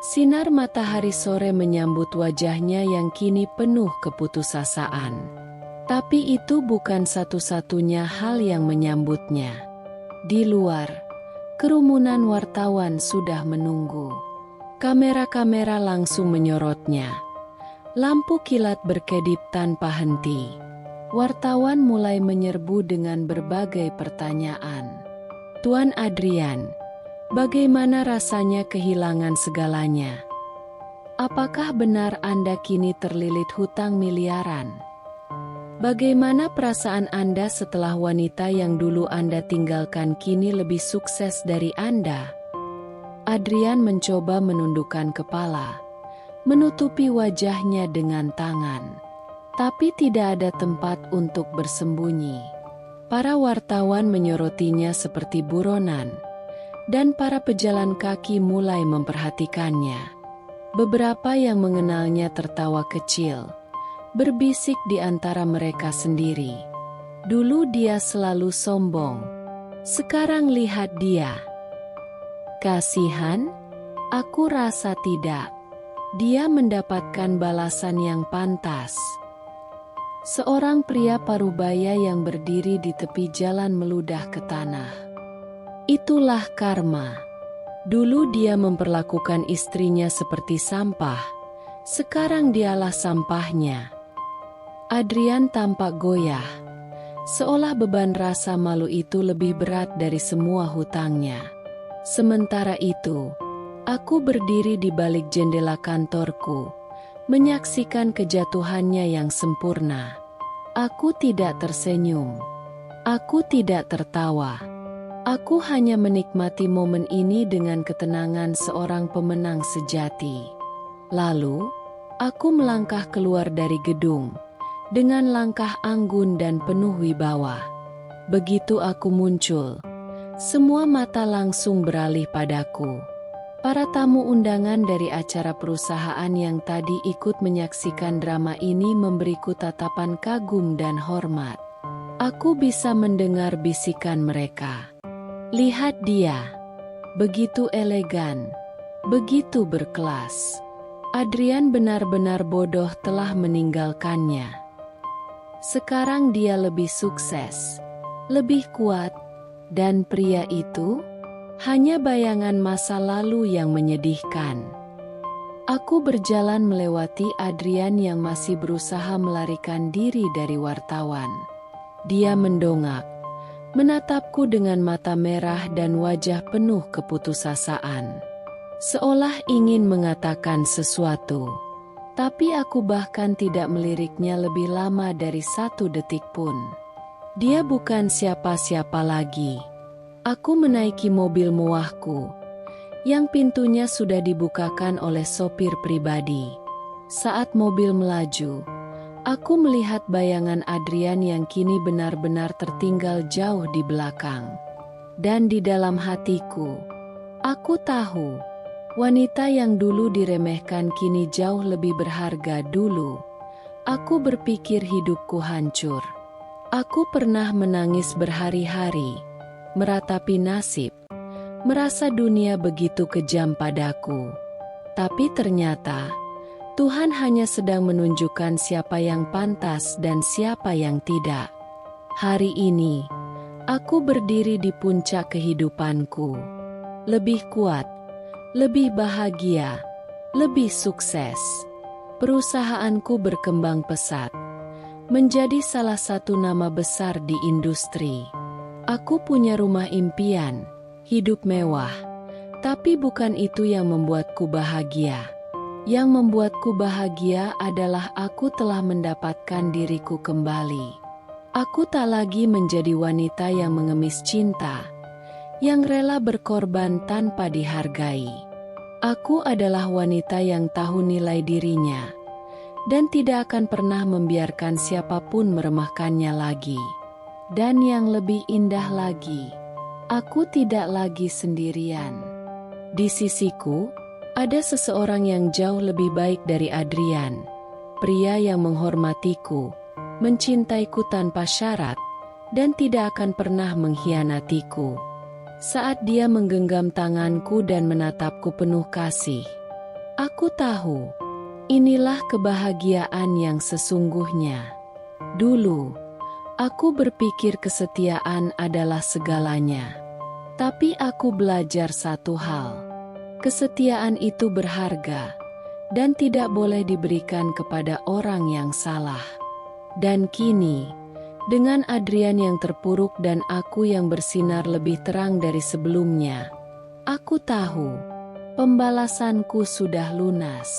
S1: sinar matahari sore menyambut wajahnya yang kini penuh keputusasaan. Tapi itu bukan satu-satunya hal yang menyambutnya. Di luar, Kerumunan wartawan sudah menunggu. Kamera-kamera langsung menyorotnya. Lampu kilat berkedip tanpa henti. Wartawan mulai menyerbu dengan berbagai pertanyaan. Tuan Adrian, bagaimana rasanya kehilangan segalanya? Apakah benar Anda kini terlilit hutang miliaran? Bagaimana perasaan Anda setelah wanita yang dulu Anda tinggalkan kini lebih sukses dari Anda? Adrian mencoba menundukkan kepala, menutupi wajahnya dengan tangan. Tapi tidak ada tempat untuk bersembunyi. Para wartawan menyorotinya seperti buronan, dan para pejalan kaki mulai memperhatikannya. Beberapa yang mengenalnya tertawa kecil, berbisik di antara mereka sendiri. Dulu dia selalu sombong. Sekarang lihat dia. Kasihan? Aku rasa tidak. Dia mendapatkan balasan yang pantas. Seorang pria parubaya yang berdiri di tepi jalan meludah ke tanah. Itulah karma. Dulu dia memperlakukan istrinya seperti sampah. Sekarang dialah sampahnya. Adrian tampak goyah, seolah beban rasa malu itu lebih berat dari semua hutangnya. Sementara itu, aku berdiri di balik jendela kantorku, menyaksikan kejatuhannya yang sempurna. Aku tidak tersenyum. Aku tidak tertawa. Aku hanya menikmati momen ini dengan ketenangan seorang pemenang sejati. Lalu, aku melangkah keluar dari gedung, dengan langkah anggun dan penuh wibawa. Begitu aku muncul, semua mata langsung beralih padaku. Para tamu undangan dari acara perusahaan yang tadi ikut menyaksikan drama ini memberiku tatapan kagum dan hormat. Aku bisa mendengar bisikan mereka. Lihat dia, begitu elegan, begitu berkelas. Adrian benar-benar bodoh telah meninggalkannya. Sekarang dia lebih sukses, lebih kuat, dan pria itu hanya bayangan masa lalu yang menyedihkan. Aku berjalan melewati Adrian yang masih berusaha melarikan diri dari wartawan. Dia mendongak, menatapku dengan mata merah dan wajah penuh keputusasaan, seolah ingin mengatakan sesuatu. Tapi aku bahkan tidak meliriknya lebih lama dari 1 detik pun. Dia bukan siapa-siapa lagi. Aku menaiki mobil mewahku, yang pintunya sudah dibukakan oleh sopir pribadi. Saat mobil melaju, aku melihat bayangan Adrian yang kini benar-benar tertinggal jauh di belakang. Dan di dalam hatiku, aku tahu, wanita yang dulu diremehkan kini jauh lebih berharga dulu. Aku berpikir hidupku hancur. Aku pernah menangis berhari-hari, meratapi nasib, merasa dunia begitu kejam padaku. Tapi ternyata, Tuhan hanya sedang menunjukkan siapa yang pantas dan siapa yang tidak. Hari ini, aku berdiri di puncak kehidupanku. Lebih kuat, lebih bahagia, lebih sukses. Perusahaanku berkembang pesat, menjadi salah satu nama besar di industri. Aku punya rumah impian, hidup mewah, tapi bukan itu yang membuatku bahagia. Yang membuatku bahagia adalah aku telah mendapatkan diriku kembali. Aku tak lagi menjadi wanita yang mengemis cinta, yang rela berkorban tanpa dihargai. Aku adalah wanita yang tahu nilai dirinya, dan tidak akan pernah membiarkan siapapun meremehkannya lagi. Dan yang lebih indah lagi, aku tidak lagi sendirian. Di sisiku, ada seseorang yang jauh lebih baik dari Adrian, pria yang menghormatiku, mencintaiku tanpa syarat, dan tidak akan pernah mengkhianatiku. Saat dia menggenggam tanganku dan menatapku penuh kasih, aku tahu, inilah kebahagiaan yang sesungguhnya. Dulu, aku berpikir kesetiaan adalah segalanya. Tapi aku belajar satu hal. Kesetiaan itu berharga dan tidak boleh diberikan kepada orang yang salah. Dan kini, dengan Adrian yang terpuruk dan aku yang bersinar lebih terang dari sebelumnya, aku tahu pembalasanku sudah lunas.